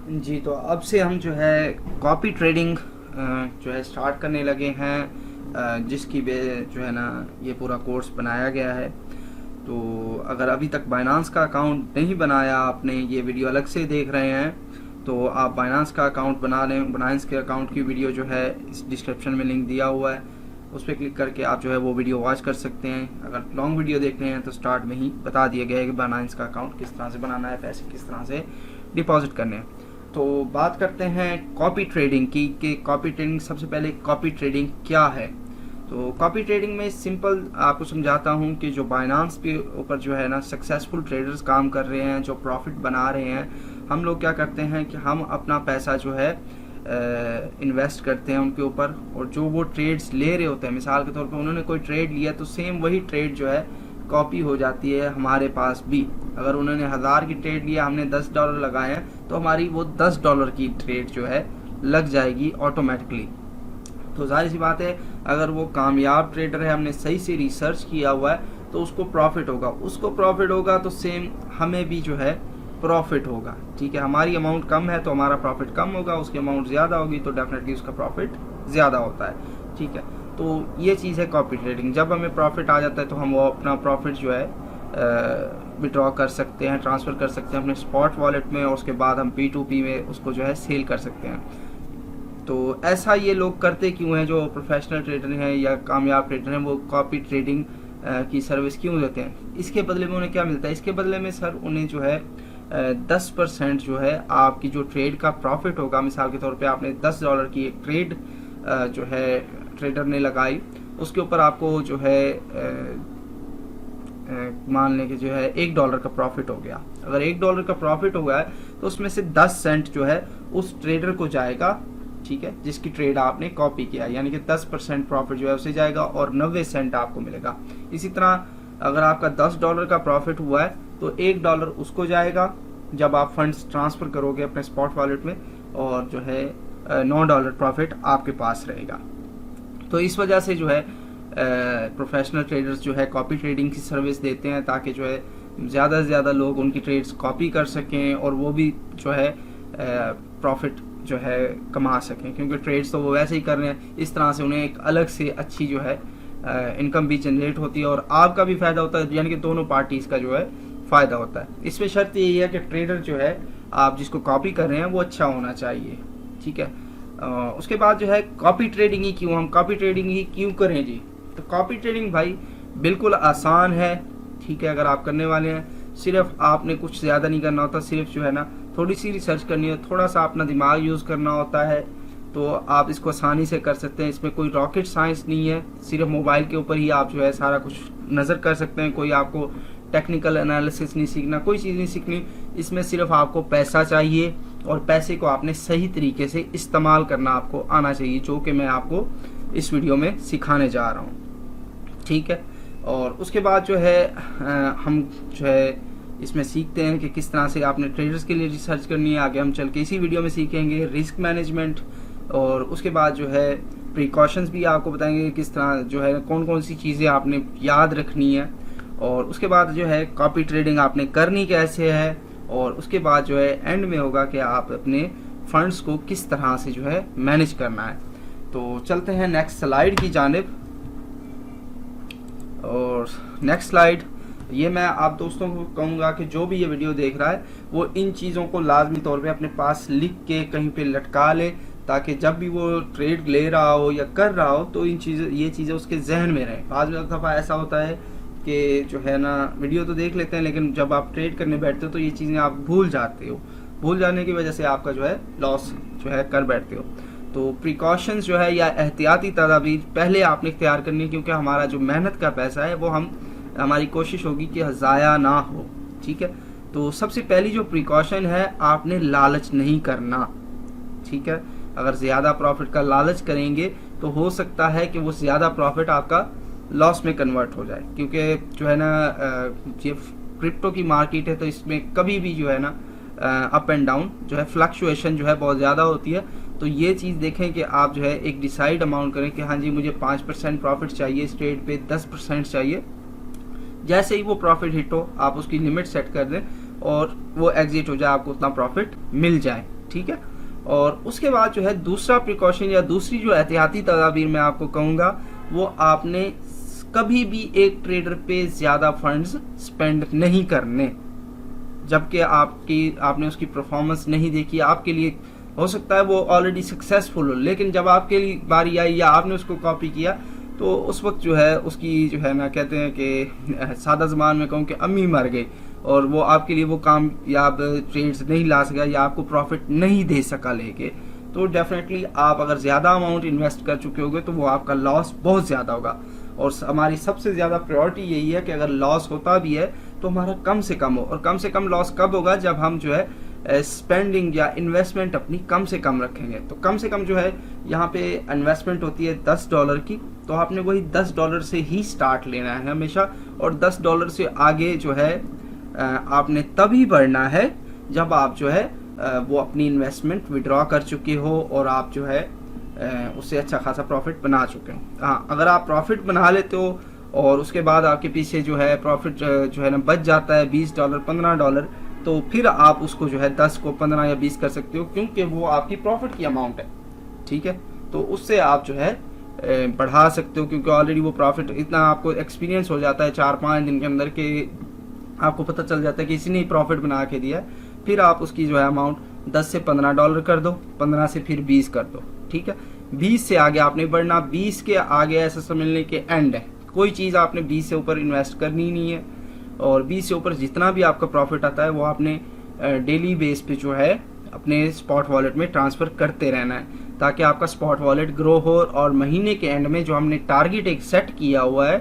जी, तो अब से हम जो है कॉपी ट्रेडिंग जो है स्टार्ट करने लगे हैं, जिसकी जो है ना ये पूरा कोर्स बनाया गया है। तो अगर अभी तक बाइनांस का अकाउंट नहीं बनाया आपने, ये वीडियो अलग से देख रहे हैं, तो आप बाइनांस का अकाउंट बना लें। बाइनांस के अकाउंट की वीडियो जो है इस डिस्क्रिप्शन में लिंक दिया हुआ है, उस पर क्लिक करके आप जो है वो वीडियो वॉच कर सकते हैं। अगर लॉन्ग वीडियो देख रहे हैं तो स्टार्ट में ही बता दिया गया है कि बाइनांस का अकाउंट किस तरह से बनाना है, पैसे किस तरह से डिपॉजिट करने हैं। तो बात करते हैं कॉपी ट्रेडिंग की कि कॉपी ट्रेडिंग, सबसे पहले कॉपी ट्रेडिंग क्या है। तो कॉपी ट्रेडिंग में सिंपल आपको समझाता हूँ कि जो बाइनांस के ऊपर जो है ना सक्सेसफुल ट्रेडर्स काम कर रहे हैं, जो प्रॉफिट बना रहे हैं, हम लोग क्या करते हैं कि हम अपना पैसा जो है इन्वेस्ट करते हैं उनके ऊपर, और जो वो ट्रेड्स ले रहे होते हैं, मिसाल के तौर पे उन्होंने कोई ट्रेड लिया तो सेम वही ट्रेड जो है कॉपी हो जाती है हमारे पास भी। अगर उन्होंने 1000 की ट्रेड लिया, हमने $10 लगाए हैं, तो हमारी वो $10 की ट्रेड जो है लग जाएगी ऑटोमेटिकली। तो जाहिर सी बात है, अगर वो कामयाब ट्रेडर है, हमने सही से रिसर्च किया हुआ है, तो उसको प्रॉफिट होगा। उसको प्रॉफिट होगा तो सेम हमें भी जो है प्रॉफिट होगा। ठीक है, हमारी अमाउंट कम है तो हमारा प्रॉफिट कम होगा, उसकी अमाउंट ज़्यादा होगी तो डेफिनेटली उसका प्रॉफिट ज़्यादा होता है। ठीक है, तो ये चीज़ है कॉपी ट्रेडिंग। जब हमें प्रॉफिट आ जाता है तो हम वो अपना प्रॉफिट जो है विड्रॉ कर सकते हैं, ट्रांसफ़र कर सकते हैं अपने स्पॉट वॉलेट में, और उसके बाद हम P2P में उसको जो है सेल कर सकते हैं। तो ऐसा ये लोग करते क्यों हैं, जो प्रोफेशनल ट्रेडर हैं या कामयाब ट्रेडर हैं, वो कॉपी ट्रेडिंग की सर्विस क्यों देते हैं? इसके बदले में उन्हें क्या मिलता है? इसके बदले में सर उन्हें जो है 10% जो है आपकी जो ट्रेड का प्रॉफिट होगा, मिसाल के तौर पे आपने $10 की एक ट्रेड जो है ट्रेडर ने लगाई, उसके ऊपर आपको जो है मान लें कि जो है $1 का प्रॉफिट हो गया। अगर $1 का प्रॉफिट हुआ है तो उसमें से 10 सेंट जो है उस ट्रेडर को जाएगा, ठीक है, जिसकी ट्रेड आपने कॉपी किया, यानी कि 10% प्रॉफिट जो है उसे जाएगा और 90 सेंट आपको मिलेगा। इसी तरह अगर आपका $10 का प्रॉफिट हुआ है तो $1 उसको जाएगा जब आप फंड्स ट्रांसफ़र करोगे अपने स्पॉट वॉलेट में, और जो है $9 प्रॉफिट आपके पास रहेगा। तो इस वजह से जो है प्रोफेशनल ट्रेडर्स जो है कॉपी ट्रेडिंग की सर्विस देते हैं, ताकि जो है ज़्यादा से ज़्यादा लोग उनकी ट्रेड्स कॉपी कर सकें और वो भी जो है प्रॉफिट जो है कमा सकें, क्योंकि ट्रेड्स तो वो वैसे ही कर रहे हैं। इस तरह से उन्हें एक अलग से अच्छी जो है इनकम भी जनरेट होती है और आपका भी फ़ायदा होता है, यानी कि दोनों पार्टीज़ का जो है फ़ायदा होता है। इसमें शर्त यही है कि ट्रेडर जो है आप जिसको कॉपी कर रहे हैं वो अच्छा होना चाहिए। ठीक है, उसके बाद जो है कॉपी ट्रेडिंग ही क्यों, हम कॉपी ट्रेडिंग ही क्यों करें जी? तो कॉपी ट्रेडिंग भाई बिल्कुल आसान है। ठीक है, अगर आप करने वाले हैं, सिर्फ आपने कुछ ज़्यादा नहीं करना होता, सिर्फ जो है ना थोड़ी सी रिसर्च करनी है, थोड़ा सा अपना दिमाग यूज़ करना होता है, तो आप इसको आसानी से कर सकते हैं। इसमें कोई रॉकेट साइंस नहीं है, सिर्फ मोबाइल के ऊपर ही आप जो है सारा कुछ नज़र कर सकते हैं। कोई आपको टेक्निकल एनालिसिस नहीं सीखना, कोई चीज़ नहीं सीखनी। इसमें सिर्फ आपको पैसा चाहिए और पैसे को आपने सही तरीके से इस्तेमाल करना आपको आना चाहिए, जो कि मैं आपको इस वीडियो में सिखाने जा रहा हूँ। ठीक है, और उसके बाद जो है हम जो है इसमें सीखते हैं कि किस तरह से आपने ट्रेडर्स के लिए रिसर्च करनी है। आगे हम चल के इसी वीडियो में सीखेंगे रिस्क मैनेजमेंट, और उसके बाद जो है प्रिकॉशंस भी आपको बताएंगे किस तरह जो है कौन कौन सी चीज़ें आपने याद रखनी है, और उसके बाद जो है कॉपी ट्रेडिंग आपने करनी कैसे है, और उसके बाद जो है एंड में होगा कि आप अपने फंड्स को किस तरह से जो है मैनेज करना है। तो चलते हैं नेक्स्ट स्लाइड की जानिब। और नेक्स्ट स्लाइड, ये मैं आप दोस्तों को कहूँगा कि जो भी ये वीडियो देख रहा है वो इन चीज़ों को लाजमी तौर पे अपने पास लिख के कहीं पे लटका ले, ताकि जब भी वो ट्रेड ले रहा हो या कर रहा हो तो ये चीज़ें उसके जहन में रहें। बाद में दफ़ा ऐसा होता है कि जो है ना वीडियो तो देख लेते हैं, लेकिन जब आप ट्रेड करने बैठते हो तो ये चीज़ें आप भूल जाते हो। भूल जाने की वजह से आपका जो है लॉस जो है कर बैठते हो। तो प्रिकॉशंस जो है या एहतियाती तदाबीर पहले आपने इख्तियार करनी है, क्योंकि हमारा जो मेहनत का पैसा है वो हमारी कोशिश होगी कि ज़ाया ना हो। ठीक है, तो सबसे पहली जो प्रिकॉशन है, आपने लालच नहीं करना। ठीक है, अगर ज़्यादा प्रॉफिट का लालच करेंगे तो हो सकता है कि वो ज़्यादा प्रॉफिट आपका लॉस में कन्वर्ट हो जाए, क्योंकि जो है ना ये क्रिप्टो की मार्केट है, तो इसमें कभी भी जो है ना अप एंड डाउन जो है फ्लक्चुएशन जो है बहुत ज़्यादा होती है। तो ये चीज़ देखें कि आप जो है एक डिसाइड अमाउंट करें कि हाँ जी मुझे 5% प्रॉफिट चाहिए इस ट्रेड पे, 10% चाहिए। जैसे ही वो प्रॉफिट हिट हो आप उसकी लिमिट सेट कर दें और वो एग्जिट हो जाए, आपको उतना प्रॉफिट मिल जाए। ठीक है। और उसके बाद जो है दूसरा प्रिकॉशन या दूसरी जो एहतियाती तदाबीर मैं आपको कहूँगा, वो आपने कभी भी एक ट्रेडर पे ज़्यादा फंड्स स्पेंड नहीं करने जबकि आपने उसकी परफॉर्मेंस नहीं देखी। आपके लिए हो सकता है वो ऑलरेडी सक्सेसफुल हो, लेकिन जब आपके लिए बारी आई या आपने उसको कॉपी किया तो उस वक्त जो है उसकी जो है ना, कहते हैं कि सादा ज़बान में कहूँ कि अम्मी मर गई, और वो आपके लिए वो कामयाब ट्रेड्स नहीं ला सका या आपको प्रॉफिट नहीं दे सका लेके। तो डेफिनेटली आप अगर ज़्यादा अमाउंट इन्वेस्ट कर चुके होगे तो वो आपका लॉस बहुत ज़्यादा होगा। और हमारी सबसे ज़्यादा प्रायोरिटी यही है कि अगर लॉस होता भी है तो हमारा कम से कम हो। और कम से कम लॉस कब होगा? जब हम जो है स्पेंडिंग या इन्वेस्टमेंट अपनी कम से कम रखेंगे। तो कम से कम जो है यहाँ पे इन्वेस्टमेंट होती है $10 की, तो आपने वही $10 से ही स्टार्ट लेना है हमेशा। और $10 से आगे जो है आपने तभी बढ़ना है जब आप जो है वो अपनी इन्वेस्टमेंट विड्रॉ कर चुके हो और आप जो है उससे अच्छा खासा प्रॉफिट बना चुके हो। हाँ, अगर आप प्रॉफिट बना लेते हो और उसके बाद आपके पीछे जो है प्रॉफिट जो है ना बच जाता है $20 $15, तो फिर आप उसको जो है 10 को 15 या 20 कर सकते हो, क्योंकि वो आपकी प्रॉफिट की अमाउंट है, ठीक है। तो उससे आप जो है बढ़ा सकते हो, क्योंकि ऑलरेडी वो प्रॉफिट इतना आपको एक्सपीरियंस हो जाता है 4-5 दिन के अंदर के आपको पता चल जाता है कि इसी ने प्रॉफिट बना के दिया है। फिर आप उसकी जो है अमाउंट $10 से $15 कर दो, 15 से फिर 20 कर दो, ठीक है। 20 से आगे आपने बढ़ना, 20 के आगे ऐसा समझने के एंड है, कोई चीज़ आपने 20 से ऊपर इन्वेस्ट करनी नहीं है। और 20 से ऊपर जितना भी आपका प्रॉफिट आता है वो आपने डेली बेस पे जो है अपने स्पॉट वॉलेट में ट्रांसफ़र करते रहना है, ताकि आपका स्पॉट वॉलेट ग्रो हो। और महीने के एंड में जो हमने टारगेट एक सेट किया हुआ है,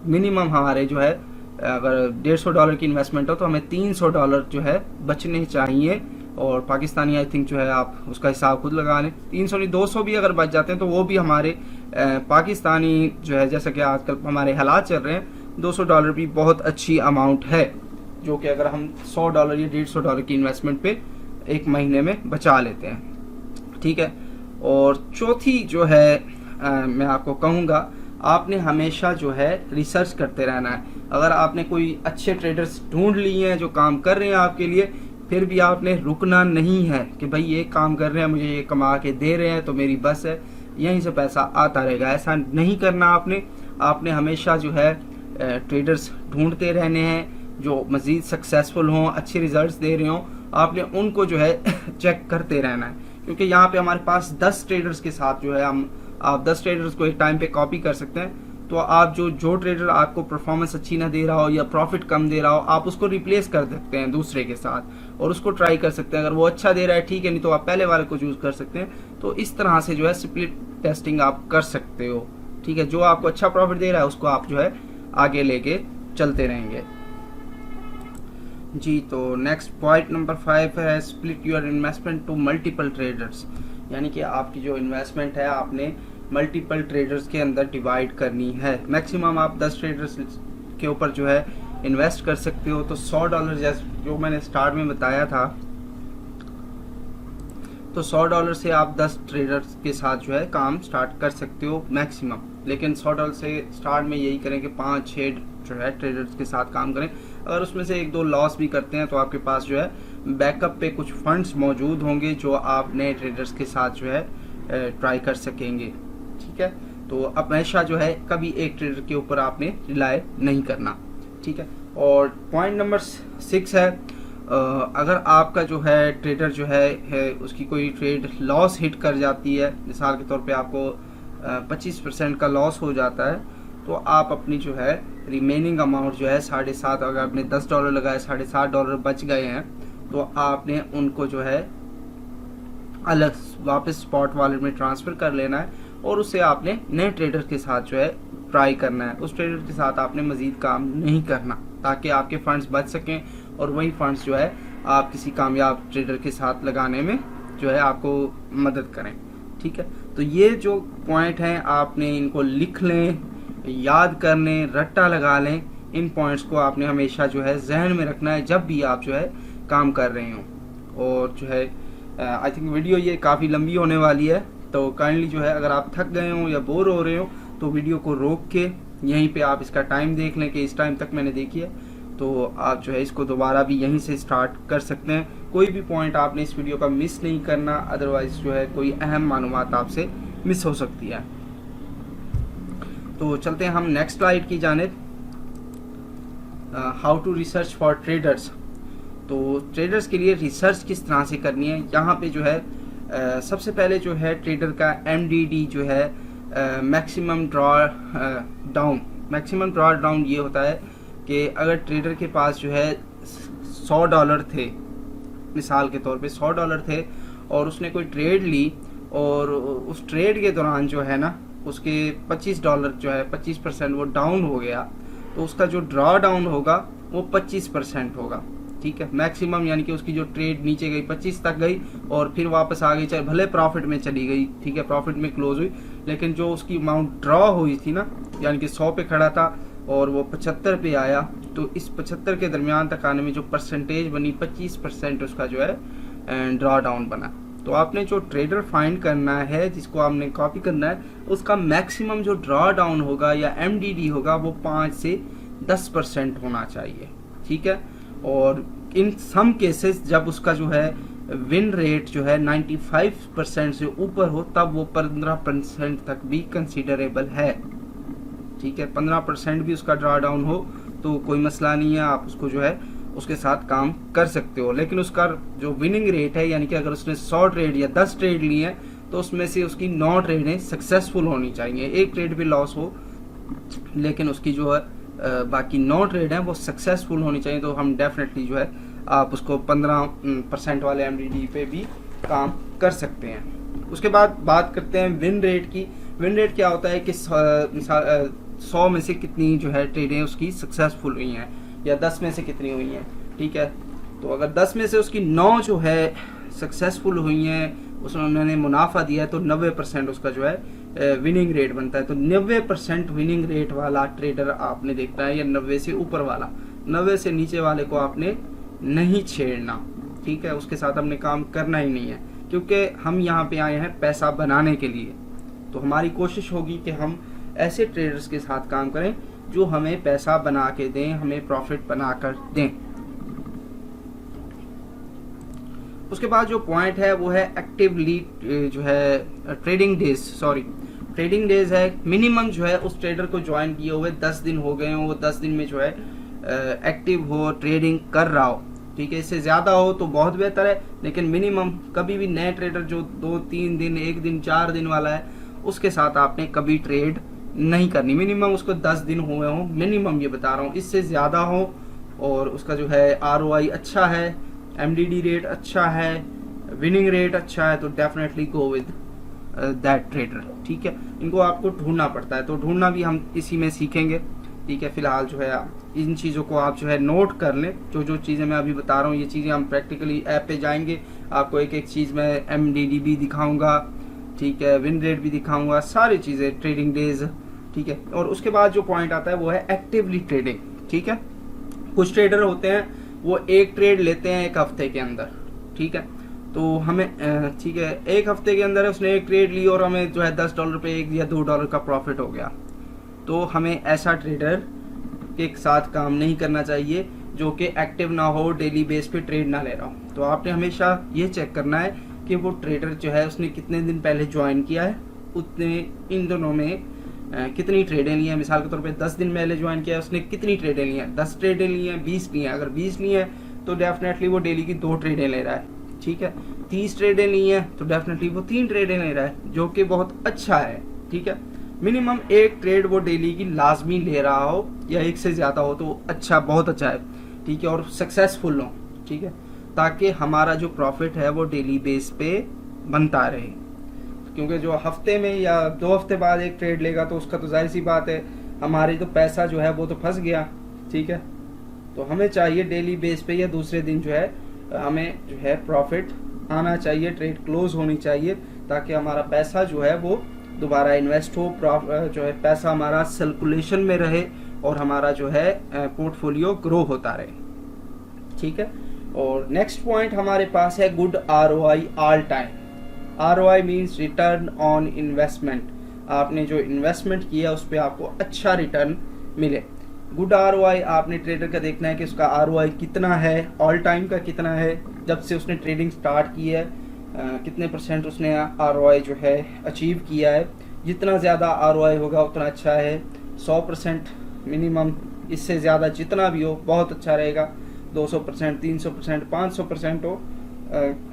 मिनिमम हमारे जो है अगर $150 की इन्वेस्टमेंट हो तो हमें $300 जो है बचने चाहिए। और पाकिस्तानी आई थिंक जो है आप उसका हिसाब खुद लगा लें, 300 नहीं 200 भी अगर बच जाते हैं तो वो भी हमारे पाकिस्तानी जो है, जैसा कि आजकल हमारे हालात चल रहे हैं, $200 भी बहुत अच्छी अमाउंट है, जो कि अगर हम $100 या $150 की इन्वेस्टमेंट पे एक महीने में बचा लेते हैं, ठीक है। और चौथी जो है मैं आपको कहूँगा, आपने हमेशा जो है रिसर्च करते रहना है। अगर आपने कोई अच्छे ट्रेडर्स ढूंढ लिए हैं जो काम कर रहे हैं आपके लिए, फिर भी आपने रुकना नहीं है कि भाई ये काम कर रहे हैं, मुझे ये कमा के दे रहे हैं तो मेरी बस है, यहीं से पैसा आता रहेगा। ऐसा नहीं करना आपने हमेशा जो है ट्रेडर्स ढूंढते रहने हैं जो मज़ीद सक्सेसफुल हों, अच्छे रिजल्ट्स दे रहे हों। आपने उनको जो है चेक करते रहना है, क्योंकि यहाँ पे हमारे पास 10 ट्रेडर्स के साथ जो है आप 10 ट्रेडर्स को एक टाइम पे कॉपी कर सकते हैं। तो आप जो ट्रेडर आपको परफॉर्मेंस अच्छी ना दे रहा हो या प्रॉफिट कम दे रहा हो, आप उसको रिप्लेस कर सकते हैं दूसरे के साथ और उसको ट्राई कर सकते हैं। अगर वो अच्छा दे रहा है ठीक है, नहीं तो आप पहले वाले को चूज़ कर सकते हैं। तो इस तरह से जो है स्प्लिट टेस्टिंग आप कर सकते हो, ठीक है। जो आपको अच्छा प्रॉफिट दे रहा है उसको आप जो है आगे लेके चलते रहेंगे जी। तो नेक्स्ट पॉइंट नंबर 5 है split your investment to multiple traders, यानी कि आपकी जो इन्वेस्टमेंट है आपने मल्टीपल ट्रेडर्स के अंदर डिवाइड करनी है। मैक्सिमम आप 10 ट्रेडर्स के ऊपर जो है इन्वेस्ट कर सकते हो। तो $100 जैसे जो मैंने स्टार्ट में बताया था, तो $100 से आप 10 ट्रेडर्स के साथ जो है काम स्टार्ट कर सकते हो मैक्सिमम। लेकिन $100 से स्टार्ट में यही करें कि 5-6 जो है ट्रेडर्स के साथ काम करें। अगर उसमें से 1-2 लॉस भी करते हैं तो आपके पास जो है बैकअप पे कुछ फंड्स मौजूद होंगे जो आप नए ट्रेडर्स के साथ जो है ट्राई कर सकेंगे, ठीक है। तो अब हमेशा जो है कभी एक ट्रेडर के ऊपर आपने रिलाय नहीं करना, ठीक है। और पॉइंट नंबर 6 है, अगर आपका जो है ट्रेडर जो है उसकी कोई ट्रेड लॉस हिट कर जाती है, मिसाल के तौर पे आपको 25% का लॉस हो जाता है, तो आप अपनी जो है रिमेनिंग अमाउंट जो है 7.5, अगर आपने $10 लगाए $7.5 बच गए हैं, तो आपने उनको जो है अलग वापस स्पॉट वॉलेट में ट्रांसफ़र कर लेना है और उससे आपने नए ट्रेडर के साथ जो है ट्राई करना है। उस ट्रेडर के साथ आपने मज़ीद काम नहीं करना, ताकि आपके फंड्स बच सकें और वही फंड्स जो है आप किसी कामयाब ट्रेडर के साथ लगाने में जो है आपको मदद करें, ठीक है। तो ये जो पॉइंट हैं आपने इनको लिख लें, याद कर लें, रट्टा लगा लें। इन पॉइंट्स को आपने हमेशा जो है जहन में रखना है जब भी आप जो है काम कर रहे हो। और जो है आई थिंक वीडियो ये काफ़ी लंबी होने वाली है, तो काइंडली जो है अगर आप थक गए हो या बोर हो रहे हो तो वीडियो को रोक के यहीं पे आप इसका टाइम देख लें कि इस टाइम तक मैंने देखी है, तो आप जो है इसको दोबारा भी यहीं से स्टार्ट कर सकते हैं। कोई भी पॉइंट आपने इस वीडियो का मिस नहीं करना, अदरवाइज जो है कोई अहम मालूमात आपसे मिस हो सकती है। तो चलते हैं हम नेक्स्ट स्लाइड की जानिब। How to research for traders. तो ट्रेडर्स के लिए रिसर्च किस तरह से करनी है, यहाँ पे जो है सबसे पहले जो है ट्रेडर का MDD जो है maximum draw down. Maximum draw down ये होता है कि अगर ट्रेडर के पास जो है $100 थे, मिसाल के तौर पे $100 थे, और उसने कोई ट्रेड ली और उस ट्रेड के दौरान जो है ना उसके $25 जो है 25% वो डाउन हो गया, तो उसका जो ड्रॉ डाउन होगा वो 25% होगा। ठीक है, मैक्सिमम यानी कि उसकी जो ट्रेड नीचे गई 25 तक गई और फिर वापस आ गई, चाहे भले प्रॉफिट में चली गई, ठीक है, प्रॉफिट में क्लोज हुई, लेकिन जो उसकी अमाउंट ड्रॉ हुई थी ना, यानी कि 100 पे खड़ा था और वो 75 पे आया, तो इस 75 के दरमियान तक आने में जो परसेंटेज बनी 25% उसका जो है ड्रॉ डाउन बना। तो आपने जो ट्रेडर फाइंड करना है, जिसको आपने कॉपी करना है, उसका मैक्सिमम जो ड्रॉ डाउन होगा या MDD होगा वो 5 से 10% होना चाहिए। ठीक है, और इन सम केसेस जब उसका जो है विन रेट जो है 95% से ऊपर हो, तब वो 15% तक भी कंसीडरेबल है। ठीक है, 15% भी उसका ड्रॉ डाउन हो तो कोई मसला नहीं है, आप उसको जो है उसके साथ काम कर सकते हो। लेकिन उसका जो विनिंग रेट है, यानी कि अगर उसने 100 ट्रेड या 10 ट्रेड लिए हैं तो उसमें से उसकी 9 ट्रेडें सक्सेसफुल होनी चाहिए। एक ट्रेड भी लॉस हो लेकिन उसकी जो है बाकी 9 ट्रेड हैं वो सक्सेसफुल होनी चाहिए, तो हम डेफिनेटली जो है आप उसको 15% वाले MDD पे भी काम कर सकते हैं। उसके बाद बात करते हैं विन रेट की। विन रेट क्या होता है कि 100 में से कितनी जो है ट्रेडें उसकी सक्सेसफुल हुई हैं या 10 में से कितनी हुई हैं। ठीक है, तो अगर 10 में से उसकी 9 जो है सक्सेसफुल हुई हैं, उसमें उन्होंने मुनाफा दिया है, तो 90% उसका जो है विनिंग रेट बनता है। तो 90% विनिंग रेट वाला ट्रेडर आपने देखना है, या 90 से ऊपर वाला। 90 से नीचे वाले को आपने नहीं छेड़ना। ठीक है, उसके साथ हमने काम करना ही नहीं है, क्योंकि हम यहाँ पे आए हैं पैसा बनाने के लिए। तो हमारी कोशिश होगी कि हम ऐसे ट्रेडर्स के साथ काम करें जो हमें पैसा बना के दें, हमें प्रॉफिट बना कर दें। उसके बाद जो पॉइंट है वो है एक्टिवली जो है ट्रेडिंग डेज है। मिनिमम जो है उस ट्रेडर को ज्वाइन किए हुए 10 दिन हो गए हों, वो 10 दिन में जो है एक्टिव हो, ट्रेडिंग कर रहा हो। ठीक है, इससे ज़्यादा हो तो बहुत बेहतर है, लेकिन मिनिमम कभी भी नए ट्रेडर जो 2-3 दिन, 1 दिन, 4 दिन वाला है, उसके साथ आपने कभी ट्रेड नहीं करनी। मिनिमम उसको 10 दिन हुए हों, मिनिमम ये बता रहा हूँ, इससे ज़्यादा हो और उसका जो है ROI अच्छा है, MDD रेट अच्छा है, विनिंग रेट अच्छा है, तो definitely go with that trader. ठीक है, इनको आपको ढूंढना पड़ता है, तो ढूंढना भी हम इसी में सीखेंगे। ठीक है, फिलहाल जो है इन चीज़ों को आप जो है नोट कर लें। जो चीज़ें मैं अभी बता रहा हूँ, ये चीज़ें हम प्रैक्टिकली ऐप पे जाएंगे, आपको एक एक चीज़ में MDD भी दिखाऊंगा, ठीक है, विन रेट भी दिखाऊंगा, सारी चीज़ें, ट्रेडिंग डेज। ठीक है, और उसके बाद जो पॉइंट आता है वो है एक्टिवली ट्रेडिंग। ठीक है, कुछ ट्रेडर होते हैं वो एक ट्रेड लेते हैं 1 हफ्ते के अंदर। ठीक है, तो हमें ठीक है, 1 हफ्ते के अंदर उसने एक ट्रेड ली और हमें जो है $10 पे 1 या $2 का प्रॉफिट हो गया। तो हमें ऐसा ट्रेडर के साथ काम नहीं करना चाहिए जो कि एक्टिव ना हो, डेली बेस पे ट्रेड ना ले रहा हो। तो आपने हमेशा ये चेक करना है कि वो ट्रेडर जो है उसने कितने दिन पहले ज्वाइन किया है, उतने इन दोनों में कितनी ट्रेडें ली हैं। मिसाल के तौर पे 10 दिन पहले ज्वाइन किया है, उसने कितनी ट्रेडें ली हैं, 10 ट्रेडें ली हैं, 20 ली हैं। अगर 20 ली हैं तो डेफिनेटली वो डेली की 2 ट्रेडें ले रहा है। ठीक है, 30 ट्रेडें ली हैं तो डेफिनेटली वो 3 ट्रेडें ले रहा है, जो कि बहुत अच्छा है। ठीक है, मिनिमम 1 ट्रेड वो डेली की लाजमी ले रहा हो या 1 से ज़्यादा हो तो अच्छा, बहुत अच्छा है। ठीक है, और सक्सेसफुल हो। ठीक है, ताकि हमारा जो प्रॉफिट है वो डेली बेस पे बनता रहे, क्योंकि जो हफ्ते में या 2 हफ्ते बाद एक ट्रेड लेगा तो उसका तो जाहिर सी बात है हमारी तो पैसा जो है वो तो फंस गया। ठीक है, तो हमें चाहिए डेली बेस पे या दूसरे दिन जो है हमें जो है प्रॉफिट आना चाहिए, ट्रेड क्लोज होनी चाहिए, ताकि हमारा पैसा जो है वो दोबारा इन्वेस्ट हो, जो है पैसा हमारा सर्कुलेशन में रहे और हमारा जो है पोर्टफोलियो ग्रो होता रहे। ठीक है, और नेक्स्ट पॉइंट हमारे पास है good ROI all time. ROI means return on investment. आपने जो इन्वेस्टमेंट किया उस पर आपको अच्छा रिटर्न मिले। गुड ROI आपने ट्रेडर का देखना है कि उसका ROI कितना है, ऑल टाइम का कितना है, जब से उसने ट्रेडिंग स्टार्ट की है कितने % उसने ROI जो है अचीव किया है। जितना ज़्यादा ROI होगा उतना अच्छा है। 100% मिनिमम, इससे ज़्यादा जितना भी हो बहुत अच्छा रहेगा। 200%, 300%, 500% हो,